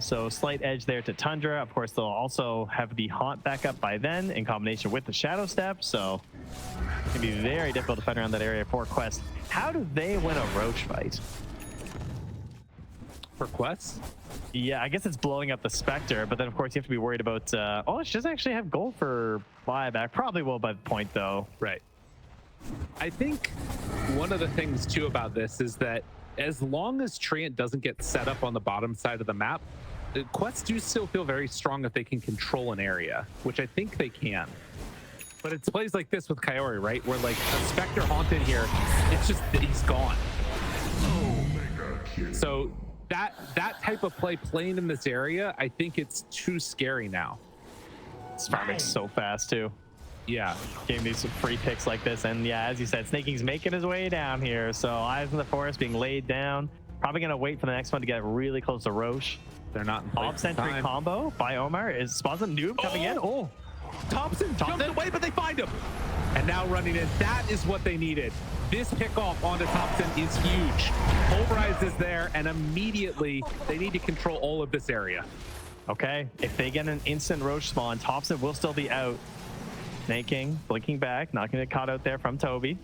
So slight edge there to Tundra. Of course, they'll also have the Haunt back up by then in combination with the Shadow Step. So it's going to be very difficult to fight around that area for Quest. How do they win a Roche fight? For Quest? Yeah, I guess it's blowing up the Spectre, but then of course you have to be worried about, oh, she doesn't actually have gold for buyback. Probably will by the point though. Right. I think one of the things too about this is that as long as Treant doesn't get set up on the bottom side of the map, the Quests do still feel very strong if they can control an area, which I think they can. But it's plays like this with Kaori, right? Where like a Spectre haunted here, it's just that he's gone. So that type of play playing in this area, I think it's too scary now. It's farming so fast too. Yeah. Gave me some free picks like this, and yeah, as you said, Snaking's making his way down here. So Eyes in the Forest being laid down. Probably gonna wait for the next one to get really close to Roche. They're not in place. Off-sentry combo by OmaR is spawns a noob coming in. Oh, Topson jumps away, but they find him. And now running in. That is what they needed. This pickoff onto Topson is huge. Pulverize is there, and immediately they need to control all of this area. Okay, if they get an instant Roche spawn, Topson will still be out. Sneyking, blinking back, not gonna get caught out there from Tobi.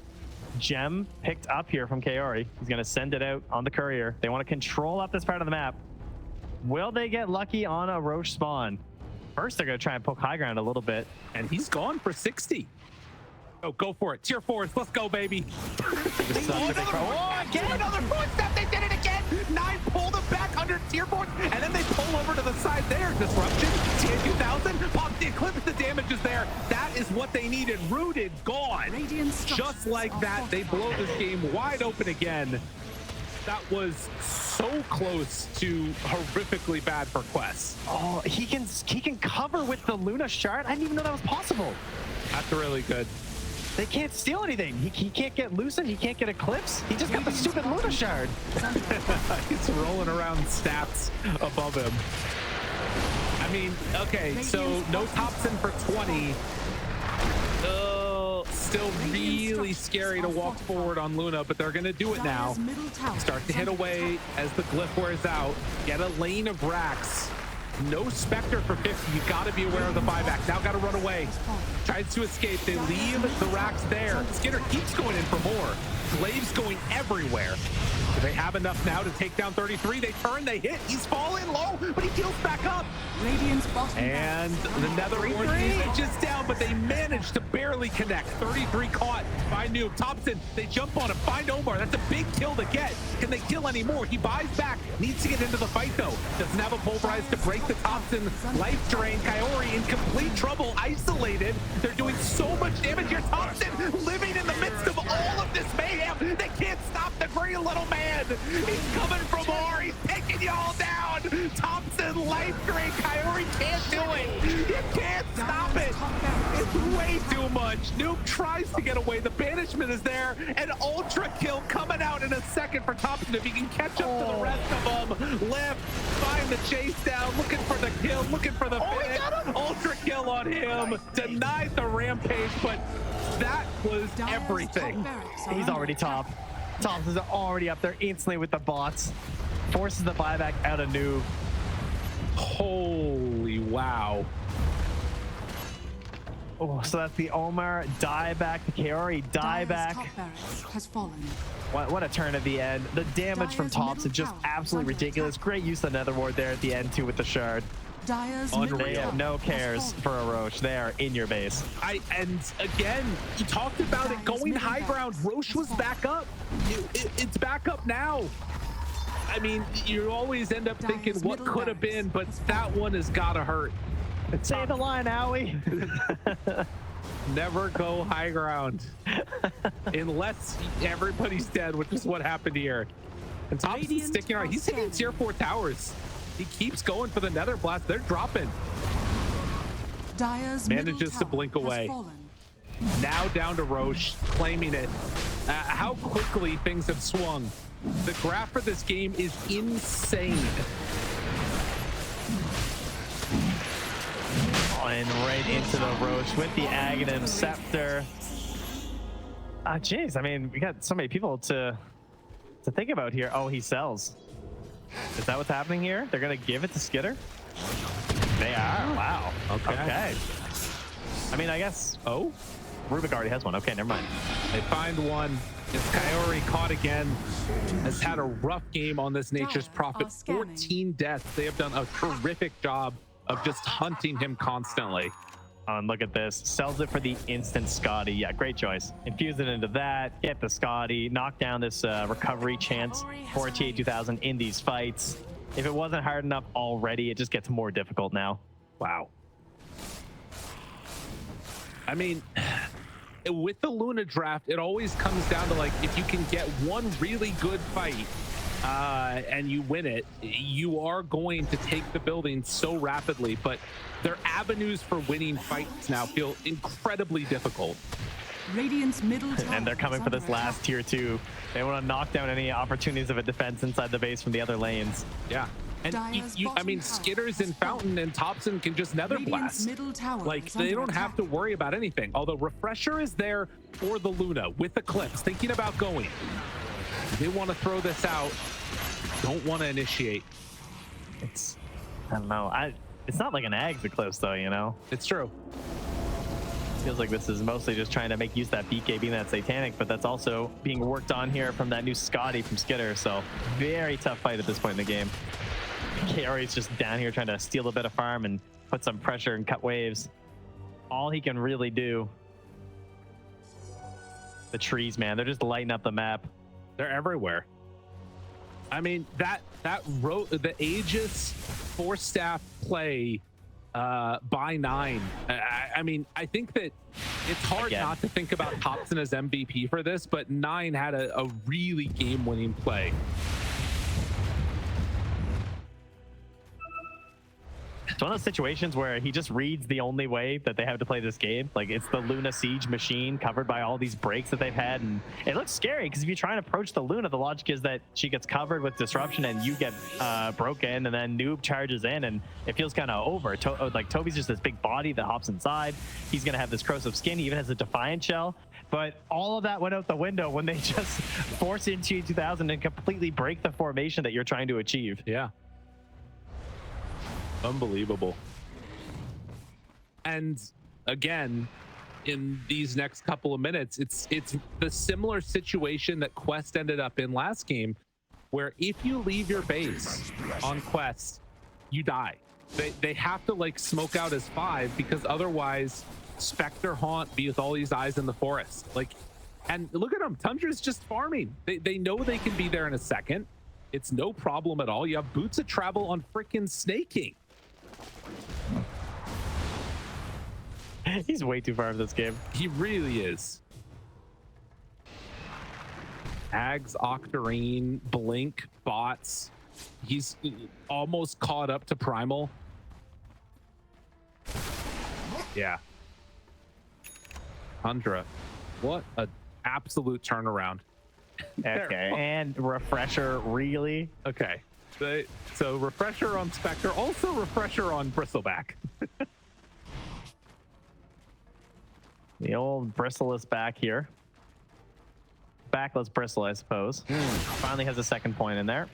Gem picked up here from Kaori. He's gonna send it out on the courier. They want to control up this part of the map. Will they get lucky on a Roche spawn? First, they're gonna try and poke high ground a little bit. And he's gone for 60. Oh, go for it. Tier 4s, let's go, baby. Again, another footstep. They did it again. 9 pulled him back under tier 4, and then they pull over to the side there. Disruption, TA2000, pops the Eclipse, the damage is there. That is what they needed. Rooted, gone. Just like that, they blow this game wide open again. That was so close to horrifically bad for Quest. Oh, he can cover with the Luna Shard. I didn't even know that was possible. That's really good. They can't steal anything. He can't get Lucid. He can't get Eclipse. He just got the stupid Luna Shard. He's rolling around stats above him. I mean, okay, so no Topson for 20. Still really scary to walk forward on Luna, but they're going to do it now. Start to hit away as the glyph wears out. Get a lane of racks. No Spectre for 50. You got to be aware of the buyback. Now got to run away. Tries to escape. They leave the racks there. Skiter keeps going in for more. Glaive's going everywhere. Do they have enough now to take down 33? They turn, they hit. He's falling low, but he heals back up. And the Nether Ward is just down, but they managed to barely connect. 33 caught by Noob. Topson, they jump on him. Find OmaR. That's a big kill to get. Can they kill any more? He buys back. Needs to get into the fight, though. Doesn't have a Pulverize to break the Topson life drain. Kaori in complete trouble. Isolated. They're doing so much damage here. Topson living in the midst of all of this mayhem. They can't stop the great little man. He's coming from OmaR. He's taking y'all down. Topson life drain. Kaori can't do it. You can't stop it. It's way too much. Noob tries to get away. The banishment is there. An ultra kill coming out in a second for Topson. If he can catch up to the rest of them. Left, find the chase down. Looking for the kill. Looking for the finish. Ultra kill on him. Denied the rampage, but that was everything. He's already top. Topson's already up there instantly with the bots. Forces the buyback out of Noob. Holy wow. Oh, so that's the OmaR dieback, the Kaori dieback. Has fallen. What a turn at the end. The damage from Topson just absolutely ridiculous. Great use of the Nether Ward there at the end too with the shard. They have no cares for a Roche. They are in your base. And again, you talked about it going high ground. Roche was back up. It's back up now. I mean, you always end up thinking Dyer's what middle could have barracks been, but has that fallen. one has gotta hurt. Say the line, Howie. Never go high ground unless everybody's dead, which is what happened here. And Topson's Radiant sticking around. are He's hitting scanning. tier 4 towers. He keeps going for the nether blast. They're dropping. Dyer's Manages middle to tower blink has away. fallen. Now down to Roche, claiming it. How quickly things have swung. The graph for this game is insane. And right into the Roche with the Aghanim Scepter. Jeez, I mean, we got so many people to think about here. Oh, he sells. Is that what's happening here? They're gonna give it to Skiter? They are. Wow. Okay. I mean, I guess. Oh, Rubik already has one. Okay, never mind. They find one. It's Kaori caught again. Has had a rough game on this Nature's Dire Prophet. are scanning. 14 deaths. They have done a terrific job of just hunting him constantly. Oh, and look at this. Sells it for the instant Scotty. Yeah, great choice. Infuse it into that. Get the Scotty. Knock down this recovery chance for TA2000 in these fights. If it wasn't hard enough already, it just gets more difficult now. Wow. I mean, with the Luna draft, it always comes down to like, if you can get one really good fight and you win it, you are going to take the building so rapidly, but their avenues for winning fights now feel incredibly difficult. Radiant's middle tower And they're coming is for this under last tier 2. They want to knock down any opportunities of a defense inside the base from the other lanes. Yeah. And Dyer's I bottom mean, tower Skitters has and Fountain and Topson can just nether Radiant's blast. middle tower Like, is they under don't have attack. to worry about anything. Although Refresher is there for the Luna with Eclipse, thinking about going. They want to throw this out. Don't want to initiate. It's, I don't know. It's not like an Ags Eclipse though, you know? It's true. Feels like this is mostly just trying to make use of that BK being that Satanic, but that's also being worked on here from that new Scotty from Skiter. So very tough fight at this point in the game. Kaori's just down here trying to steal a bit of farm and put some pressure and cut waves. All he can really do. The trees, man, they're just lighting up the map. They're everywhere. I mean, the Aegis 4-staff play by 9. I mean, I think that it's hard Again. not to think about Topson as MVP for this, but 9 had a really game-winning play. It's one of those situations where he just reads the only way that they have to play this game. Like, it's the Luna Siege machine covered by all these breaks that they've had. And it looks scary because if you try and approach the Luna, the logic is that she gets covered with disruption and you get broken, and then Noob charges in and it feels kind of over. Like, Tobi's just this big body that hops inside. He's going to have this corrosive skin. He even has a Defiant Shell. But all of that went out the window when they just force into 2000 and completely break the formation that you're trying to achieve. Yeah. Unbelievable. And again, in these next couple of minutes, it's the similar situation that Quest ended up in last game, where if you leave your base on Quest, you die. They have to like smoke out as 5 because otherwise Spectre Haunt be with all these eyes in the forest. Like, and look at them, Tundra's just farming. They know they can be there in a second. It's no problem at all. You have boots of travel on freaking Sneyking. He's way too far in this game. He really is. Ags, Octarine, Blink, bots. He's almost caught up to Primal. Yeah. Tundra. What an absolute turnaround. Okay, and Refresher, really? Okay. So Refresher on Spectre, also Refresher on Bristleback. The old Bristle is back here. Backless Bristle, I suppose. Finally has a second point in there.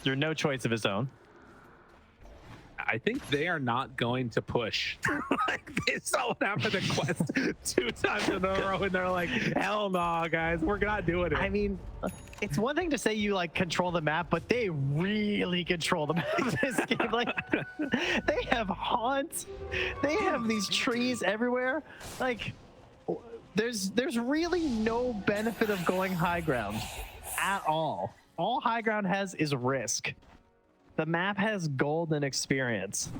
Through no choice of his own. I think they are not going to push. Like, they saw what happened to Quest 2 times in a row, and they're like, hell no, guys, we're not doing it. I mean, it's one thing to say you like control the map, but they really control the map of this game. Like, they have haunts, they have these trees everywhere. Like, there's really no benefit of going high ground at all. all high ground has is risk. The map has gold and experience.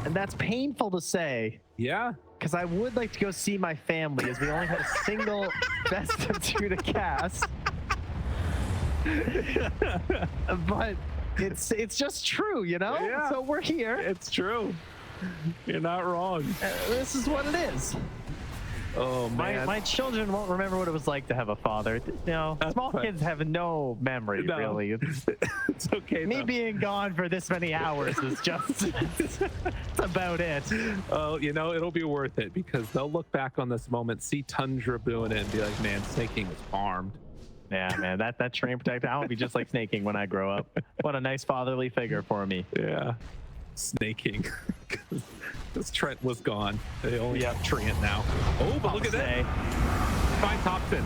And that's painful to say. Yeah. Because I would like to go see my family, as we only had a single best of 2 to cast. But it's just true, you know? Yeah. So we're here. It's true. You're not wrong. This is what it is. Oh man. My children won't remember what it was like to have a father. You know, small kids have no memory, really. It's okay. Me though. being gone for this many hours is just it's about it. Oh, you know, it'll be worth it because they'll look back on this moment, see Tundra doing it, and be like, man, Sneyking was farmed. Yeah, man, that train protector, I want to be just like Sneyking when I grow up. What a nice fatherly figure for me. Yeah. Sneyking. Because Trent was gone. They only have Trent now. Oh, but look at that. Find Topson.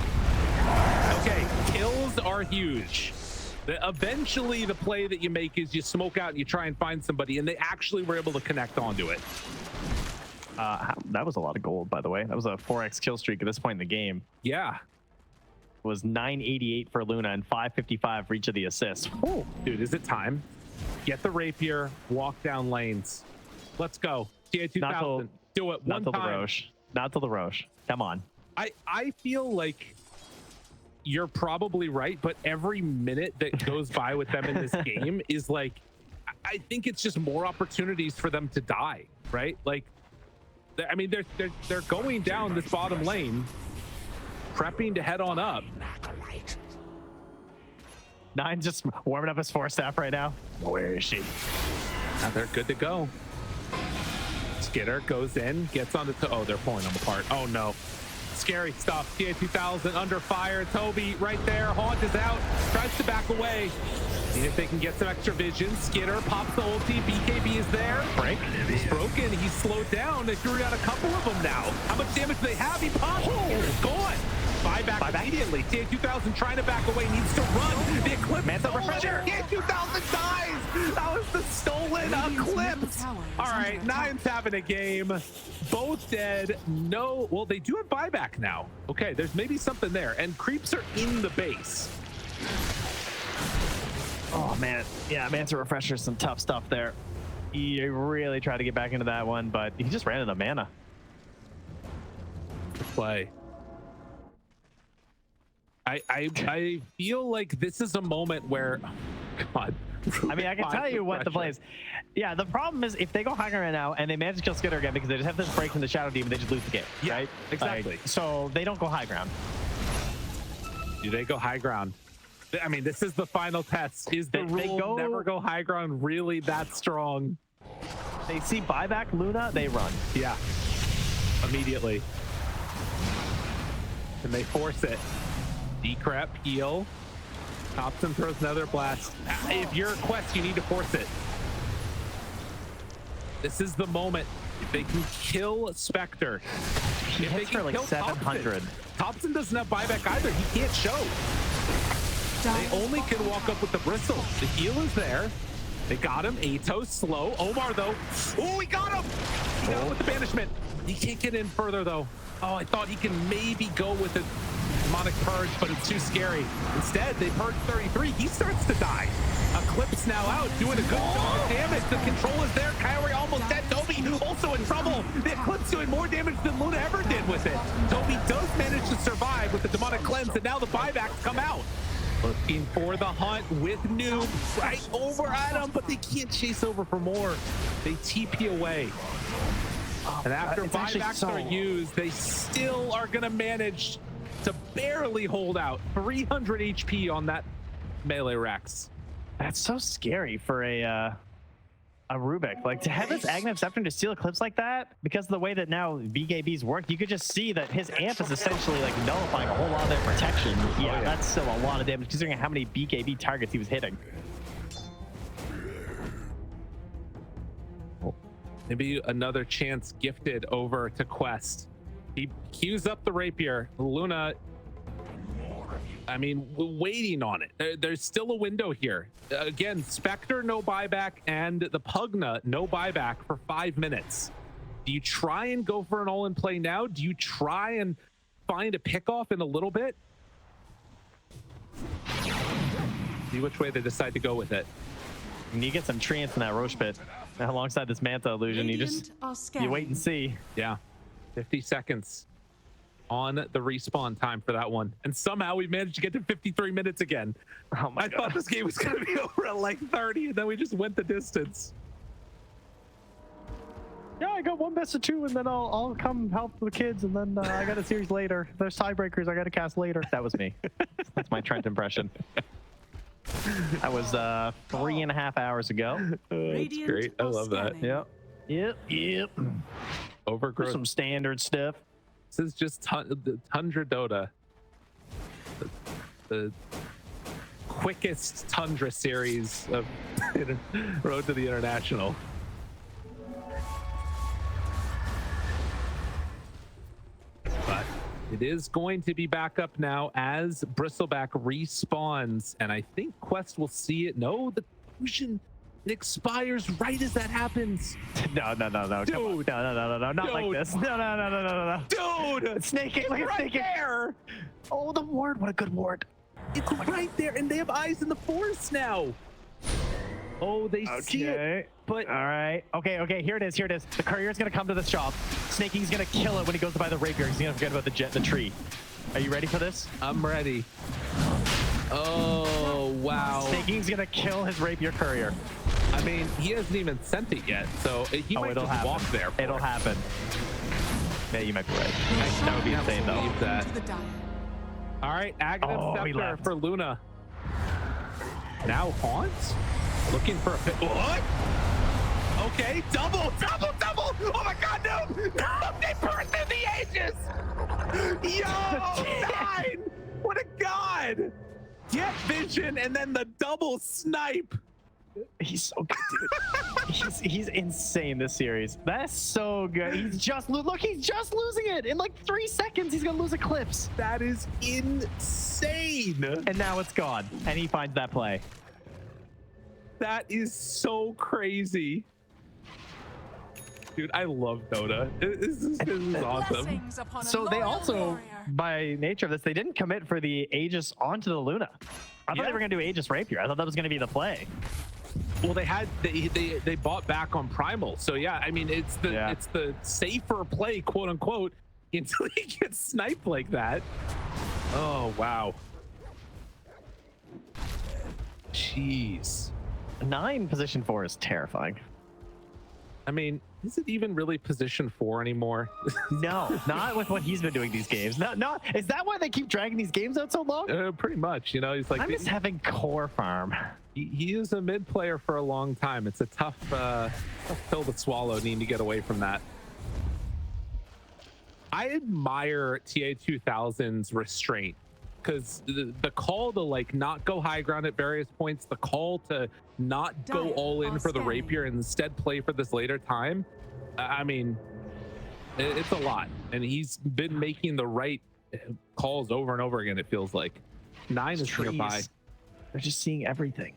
Okay, kills are huge. Eventually, the play that you make is you smoke out and you try and find somebody, and they actually were able to connect onto it. That was a lot of gold, by the way. That was a 4x kill streak at this point in the game. Yeah. It was 988 for Luna and 555 for each of the assists. Oh, dude, is it time? Get the rapier, walk down lanes. Let's go. TA2000. Do it one time. Not till time. the Roche. Not till the Roche. Come on. I feel like you're probably right, but every minute that goes by with them in this game is like, I think it's just more opportunities for them to die, right? Like, I mean, they're going down this bottom lane, prepping to head on up. Nine just warming up his 4-staff right now. Where is she? Now they're good to go. Skiter goes in, gets on the oh, they're pulling them apart. Oh no. Scary stuff. TA2000 under fire. Tobi right there. Haunt is out. Tries to back away. And if they can get some extra vision, Skiter pops the ulti. BKB is there. Frank, he's broken. He's slowed down. They threw out a couple of them now. How much damage do they have? He pops. Oh, gone. Buyback immediately. TA2000 trying to back away, needs to run. The Eclipse refresher. TA2000 dies. That was the stolen Eclipse. All right, Nine's having a game. Both dead. No, well, they do have buyback now. Okay, there's maybe something there. And creeps are in the base. Oh, man. Yeah, Manta Refresher, some tough stuff there. He really tried to get back into that one, but he just ran out of mana. Play. I feel like this is a moment where, God. I mean, I can tell you what the play is. Yeah, the problem is if they go high ground right now and they manage to kill Skiter again because they just have this break from the Shadow Demon, they just lose the game, right? Exactly. So they don't go high ground. Do they go high ground? I mean, this is the final test. Is the rule never go high ground really that strong? They see buyback Luna, they run. Yeah, immediately. And they force it. Decrep, heal. Topson throws another blast. If you're a Quest, you need to force it. This is the moment. If they can kill Spectre, if they can like kill 700. Topson doesn't have buyback either. He can't show. They only can walk up with the bristle. The heal is there. They got him. Atos slow. OmaR though. Oh, he got him. He got him with the banishment. He can't get in further though. Oh, I thought he can maybe go with a demonic purge, but it's too scary. Instead, they purge 33. He starts to die. Eclipse now out, doing a good job of damage. The control is there. Kaori almost dead. Tobi also in trouble. The Eclipse doing more damage than Luna ever did with it. Tobi does manage to survive with the demonic cleanse, and now the buybacks come out. Looking for the hunt with Noob right over at him, but they can't chase over for more. They TP away. And after buybacks are used, they still are going to manage to barely hold out. 300 HP on that melee Rex. That's so scary for a Rubik. Like, to have this Aghanim Scepter to steal Eclipse like that, because of the way that now BKBs work, you could just see that his amp is essentially like nullifying a whole lot of their protection. Yeah, that's still a lot of damage considering how many BKB targets he was hitting. Maybe another chance gifted over to Quest. He queues up the rapier. Luna, I mean, waiting on it. There's still a window here. Again, Spectre, no buyback, and the Pugna, no buyback for 5 minutes. Do you try and go for an all-in play now? Do you try and find a pick-off in a little bit? See which way they decide to go with it. And you get some treants in that Roche pit alongside this Manta illusion. Radiant are You wait and see. Yeah, 50 seconds on the respawn time for that one, and somehow we managed to get to 53 minutes again. Oh my I God. thought this game was going to be over at like 30, and then we just went the distance. Yeah, I got one best of 2, and then I'll come help the kids, and then I got a series later. If there's tiebreakers, I got to cast later. That was me. That's my Trent impression. That was 3.5 hours ago. That's great. I love that. Yep. Overgrowth. Some standard stuff. This is just the Tundra Dota. The quickest Tundra series of Road to the International. But it is going to be back up now as Bristleback respawns, and I think Quest will see it. No, the fusion, it expires right as that happens. No. Dude. No, not like Dude. this. No. Dude, Sneyking, look at right Sneyking. there. Oh, the ward. What a good ward. It's right there, and they have eyes in the forest now. Oh, they see it, but all right. Okay. Here it is. The courier's gonna come to the shop. Snaking's gonna kill it when he goes to buy the rapier. He's gonna forget about the tree. Are you ready for this? I'm ready. Oh, wow. Snaking's gonna kill his rapier courier. I mean, he hasn't even sent it yet, so he might it'll just happen. walk there. It'll happen. Yeah, you might be right. That would be insane, though. Believe that. To the dire. All right, Aghanim he Scepter left. for Luna. Now Haunt? Looking for a fit. What? Okay, double! Oh my God, no! No, they burst through the ages! Yo, 9! What a god! Get vision and then the double snipe. He's so good, dude. he's insane this series. That's so good. He's just look, he's just losing it in like 3 seconds. He's gonna lose Eclipse, That is insane. and now it's gone. And he finds that play. That is so crazy. Dude, I love Dota. This is awesome. Blessings upon a So they loyal also, warrior. by nature of this, they didn't commit for the Aegis onto the Luna. I thought Yeah. they were gonna do Aegis Rapier. I thought that was gonna be the play. Well, they bought back on Primal, so yeah. I mean, it's the safer play, quote unquote, until he gets sniped like that. Oh wow. Jeez. 9 position 4 is terrifying. I mean, is it even really position 4 anymore? No, not with what he's been doing these games. No. Is that why they keep dragging these games out so long? Pretty much, you know. He's like I'm just having core farm. he is a mid player for a long time. It's a tough pill to swallow, needing to get away from that. I admire TA2000's restraint, because the call to like not go high ground at various points, the call to not go Dire all in are for the scanning. rapier and instead play for this later time. I mean, it's a lot, and he's been making the right calls over and over again. It feels like 9 is nearby. Trees. They're just seeing everything.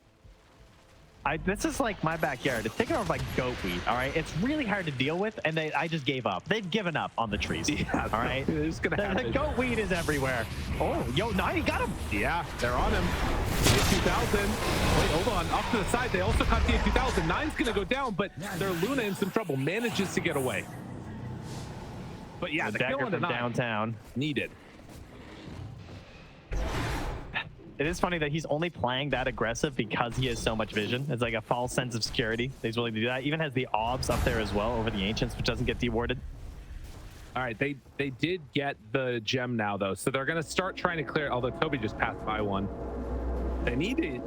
This is like my backyard. It's taken over by goat weed. All right, it's really hard to deal with, and I just gave up. They've given up on the trees. Yeah, all right. they're just gonna have The it. goat weed is everywhere. Oh, yo, 9, he got him. Yeah, they're on him. TA2000. Wait, hold on. Off to the side, they also caught TA2000. 9's gonna go down, but their Luna in some trouble. Manages to get away. But yeah, The the kill dagger on the from 9 downtown. needed. It is funny that he's only playing that aggressive because he has so much vision. It's like a false sense of security. He's willing to do that. Even has the obs up there as well over the ancients, which doesn't get dewarded. All right, they did get the gem now though, so they're gonna start trying to clear. Although Tobi just passed by one, they need to.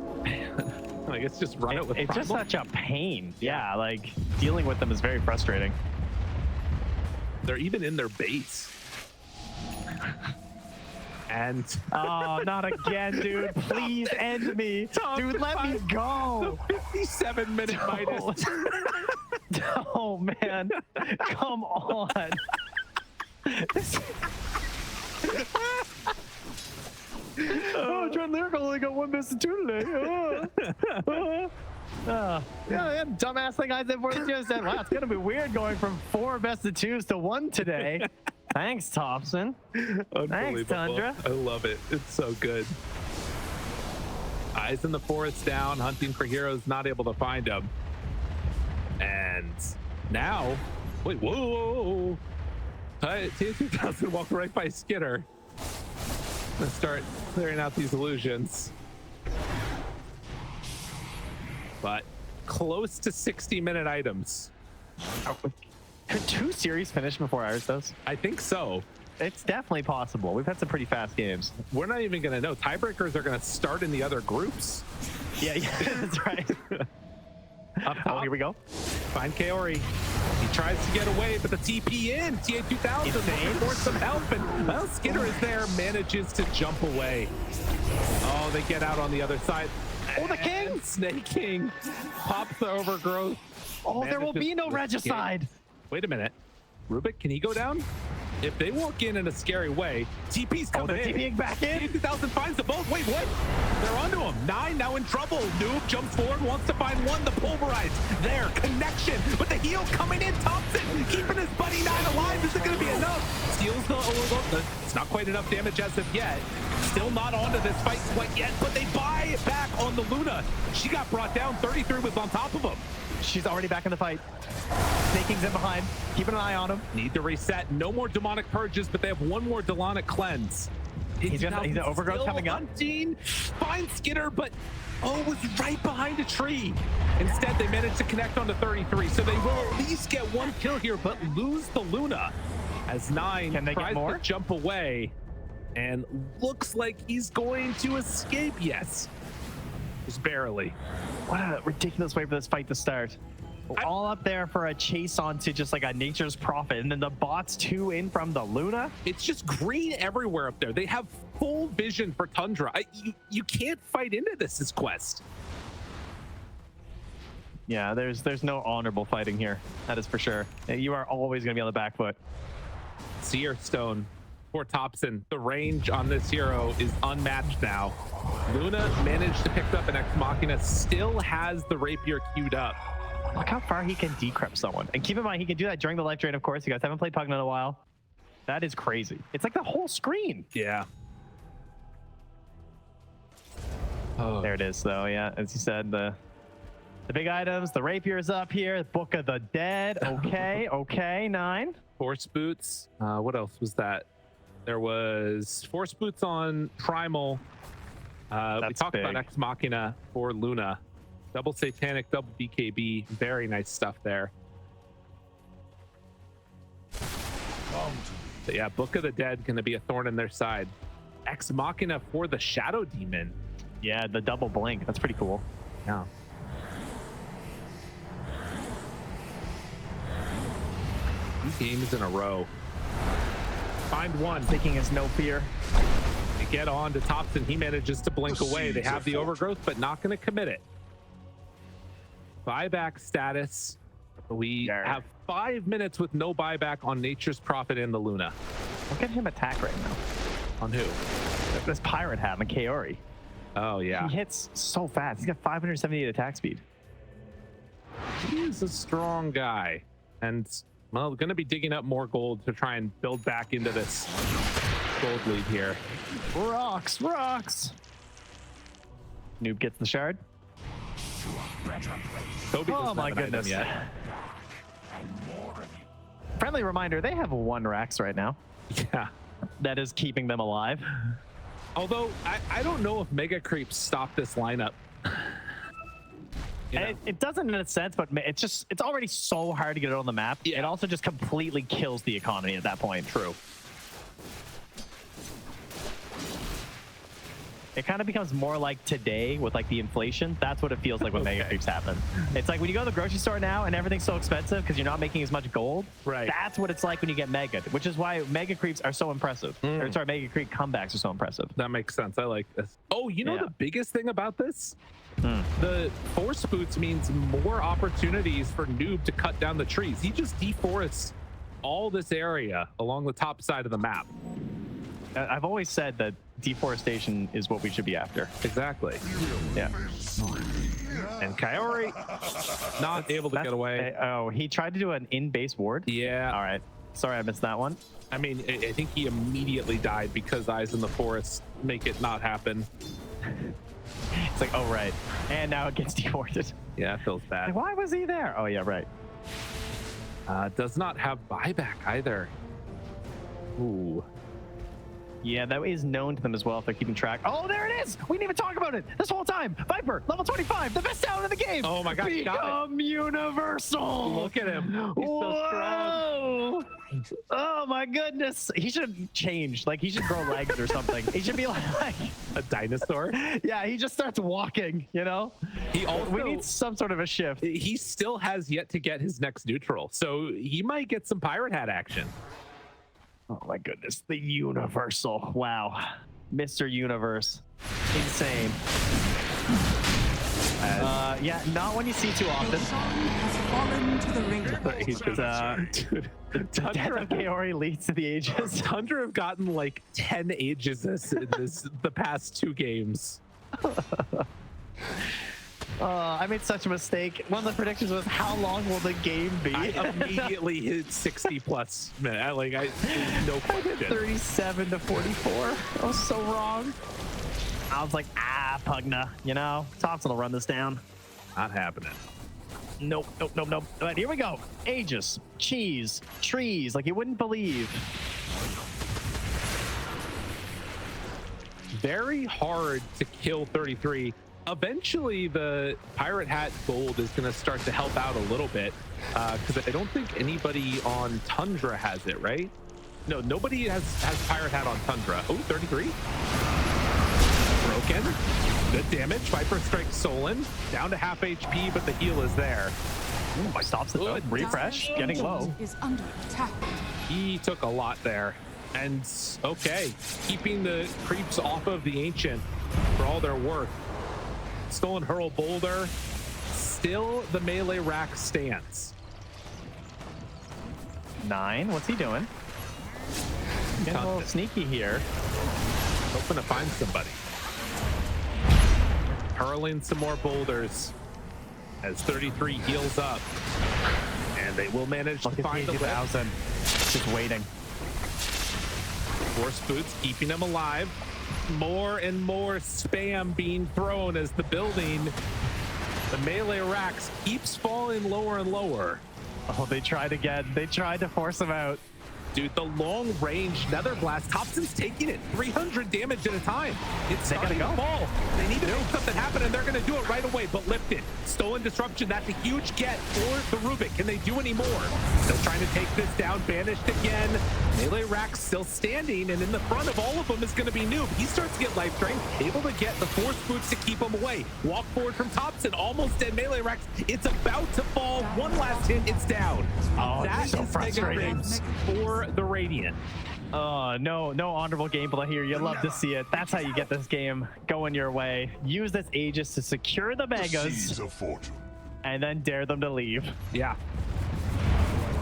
I guess just run it with. It's just Primal. such a pain. Yeah, like dealing with them is very frustrating. They're even in their base. And Oh, not again, dude. Please end me. Dude, let me go. 57-minute minus. Oh, man. Come on. Oh, Trent Lyrical only got 1 best of 2 today. Yeah, dumbass thing I said before the show said, wow, it's going to be weird going from 4 best of 2s to 1 today. Thanks, Topson. Thanks, Unbelievable. Tundra. I love it. It's so good. Eyes in the forest down, hunting for heroes, not able to find them. And now, wait, whoa. T2000 walked right by Skiter. Let's start clearing out these illusions. But close to 60-minute items. Could 2 series finish before ours does? I think so. It's definitely possible. We've had some pretty fast games. We're not even going to know. Tiebreakers are going to start in the other groups. Yeah, that's right. Up top. Oh, here we go. Find Kaori. He tries to get away, but the TP in. TA2000 looking for some help, and well, Skiter is there, manages to jump away. Oh, they get out on the other side. Oh, the king! Sneyking pops the overgrowth. Oh, there will be no regicide. Wait a minute. Rubik, can he go down? If they walk in a scary way, TP's coming in. TPing back in. 2000 finds them both. Wait, what? They're onto him. 9 now in trouble. Noob jumps forward, wants to find 1. The pulverize. There, connection. But the heal coming in. Topson keeping his buddy 9 alive. Is it going to be enough? Steals the overload. It's not quite enough damage as of yet. Still not onto this fight quite yet, but they buy it back on the Luna. She got brought down. 33 was on top of him. She's already back in the fight. Snayking's in behind. Keeping an eye on him. Need to reset. No more demonic purges, but they have 1 more demonic cleanse. He's an overgrowth coming up. Hunting. Finds Skiter, but was right behind a tree. Instead, they managed to connect onto 33, so they will at least get 1 kill here, but lose the Luna. As 9 tries to jump away, and looks like he's going to escape. Yes, just barely. What a ridiculous way for this fight to start. All up there for a chase onto just like a nature's prophet, and then the bots 2 in from the Luna. It's just green everywhere up there. They have full vision for Tundra. You can't fight into this quest. Yeah, there's no honorable fighting here. That is for sure. You are always going to be on the back foot. Seer Stone for Topson. The range on this hero is unmatched now. Luna managed to pick up an Ex Machina, still has the rapier queued up. Look how far he can decrypt someone. And keep in mind, he can do that during the life drain, of course. You guys haven't played Pugna in a while. That is crazy. It's like the whole screen. Yeah. Oh. There it is, though. Yeah, as you said, the big items. The rapier is up here. Book of the Dead. Okay, okay, 9. Force boots. What else was that? There was force boots on Primal. We talked about Ex Machina for Luna. Double Satanic, double BKB. Very nice stuff there. So yeah, Book of the Dead going to be a thorn in their side. Ex Machina for the Shadow Demon. Yeah, the double blink. That's pretty cool. Yeah. 2 games in a row. Find 1. Thinking is no fear. They get on to Topson. He manages to blink away. They have the overgrowth, but not going to commit it. Buyback status. We have 5 minutes with no buyback on Nature's Prophet and the Luna. Look at him attack right now. On who? This pirate hat on Kaori. Oh, yeah. He hits so fast. He's got 578 attack speed. He's a strong guy. And, well, going to be digging up more gold to try and build back into this gold lead here. Rocks, rocks. Noob gets the shard. Tobi oh my goodness. Friendly reminder, they have 1 Rax right now. Yeah. That is keeping them alive. Although, I don't know if Mega Creeps stop this lineup. You know? It doesn't in a sense, but it's already so hard to get it on the map. Yeah. It also just completely kills the economy at that point. True. It kind of becomes more like today with like the inflation. That's what it feels like when Mega Creeps happen. It's like when you go to the grocery store now and everything's so expensive because you're not making as much gold. Right. That's what it's like when you get Mega, which is why Mega Creeps are so impressive. Or sorry, Mega Creep comebacks are so impressive. That makes sense. I like this. Oh, you know the biggest thing about this? The force boots means more opportunities for Noob to cut down the trees. He just deforests all this area along the top side of the map. I've always said that deforestation is what we should be after. Exactly. Yeah. And Kaori not able to get away. Oh, he tried to do an in-base ward? Yeah. All right. Sorry, I missed that one. I mean, I think he immediately died because Eyes in the Forest make it not happen. It's like, oh, right. And now it gets deported. Yeah, it feels bad. Why was he there? Oh, yeah, right. Does not have buyback either. Ooh. Yeah, that is known to them as well if they're keeping track. Oh, there it is! We didn't even talk about it this whole time. Viper, level 25, the best talent in the game. Oh my God, he got it. Become universal. Look at him. He's so strong. Whoa! Oh my goodness. He should change. Like, he should grow legs or something. He should be like A dinosaur. yeah, he just starts walking, you know? He also, We need some sort of a shift. he still has yet to get his next neutral, so he might get some pirate hat action. Oh my goodness, the universal. Wow. Mr. Universe. Insane. Yeah, not one you see too often. Sun has fallen to the Radiant. Dude, The death of Kaori leads to the ages. Tundra have gotten like 10 ages in the past 2 games. I made such a mistake. One of the predictions was, how long will the game be? I immediately hit 60 plus minutes. No question. 37 to 44. I was so wrong. I was like, Pugna, you know? Topson will run this down. Not happening. Nope. All right, here we go. Aegis, cheese, trees, like you wouldn't believe. Very hard to kill 33. Eventually, the pirate hat gold is going to start to help out a little bit because I don't think anybody on Tundra has it, right? No, nobody has pirate hat on Tundra. Oh, 33. Broken. Good damage. Viper strikes Solon. Down to half HP, but the heal is there. Ooh, my stops it though. Refresh, getting low. Is under attack. He took a lot there. And okay, keeping the creeps off of the Ancient for all their work. Stolen Hurl Boulder. Still the melee rack stands. 9, what's he doing? Getting a little sneaky here. Hoping to find somebody. Hurling some more boulders as 33 heals up. And they will manage to find the 2000. Just waiting. Force boots keeping them alive. More and more spam being thrown as the building, the melee racks, keeps falling lower and lower. Oh, they tried again. They tried to force him out. Dude, the long range Nether Blast, Topson's taking it 300 damage at a time. It's starting to fall. They need to make something happen, and they're going to do it right away. But Lifted, Stolen Disruption, that's a huge get for the Rubik. Can they do any more? Still trying to take this down, banished again. Melee Rack still standing, and in the front of all of them is going to be Noob. He starts to get life drain, able to get the Force Boots to keep him away. Walk forward from Topson, almost dead. Melee Racks, it's about to fall. One last hit, it's down. Oh, that so is frustrating. Mega for the Radiant. No honorable gameplay here. You love to see it. That's how you get this game going your way. Use this Aegis to secure the Megas, Seeds of fortune. and then dare them to leave. Yeah.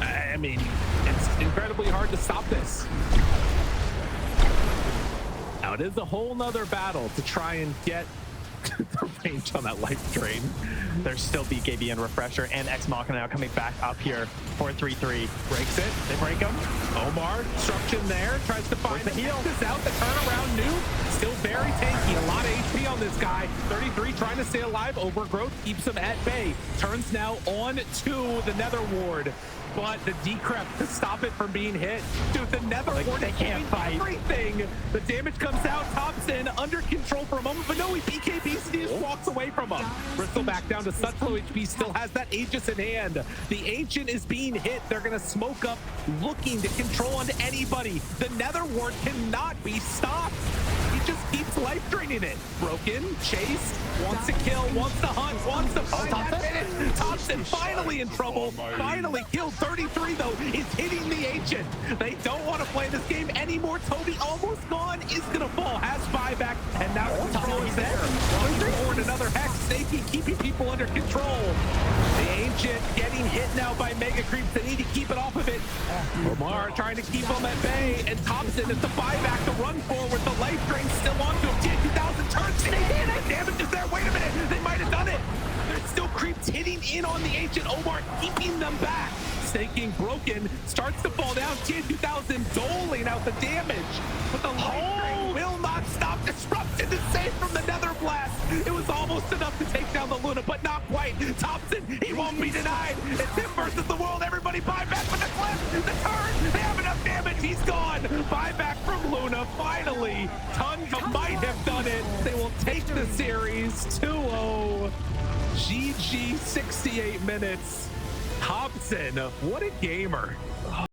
I mean, it's incredibly hard to stop this. Now, it is a whole nother battle to try and get the range on that life drain. There's still BKB and Refresher and Ex Machina now coming back up here. 4-3-3. Breaks it. They break him. OmaR, disruption there, tries to find the heal. This out, the turnaround new. Still very tanky. A lot of HP on this guy. 33 trying to stay alive. Overgrowth keeps him at bay. Turns now on to the Nether Ward. But the decrep to stop it from being hit. Dude, the Nether Ward they can't fight. Everything. The damage comes out. Topson under control for a moment, but no, he BKBs and he just walks away from him. Bristol back down to such low HP, still has that Aegis in hand. The Ancient is being hit. They're going to smoke up, looking to control onto anybody. The Nether Ward cannot be stopped. He just keeps life draining it. Broken, chased, wants to kill, wants to hunt, wants to find that finish. Topson finally in trouble, finally killed. 33 though is hitting the Ancient. They don't want to play this game anymore. Tobi almost gone, is gonna fall, has buyback, and now control is there. Going forward, another Hex, Sneyking keeping people under control. The Ancient getting hit now by Mega Creeps. They need to keep it off of it. OmaR trying to keep them at bay, and Topson at the buyback to run forward. The life drain still onto him. 10,000 turns, and they did it. Damage is there. Wait a minute, they might have done it. There's still creeps hitting in on the Ancient. OmaR keeping them back. Sneyking broken, starts to fall down. 10,000 doling out the damage, but the life drain will not stop. Disruption is safe from the Nether Blast. fight. Topson, he won't be denied. It's him versus the world. Everybody buy back with the clip. The turn. They have enough damage. He's gone. Buyback from Luna. Finally, Tundra might have done it. They will take the series 2-0. GG 68 minutes. Topson, what a gamer.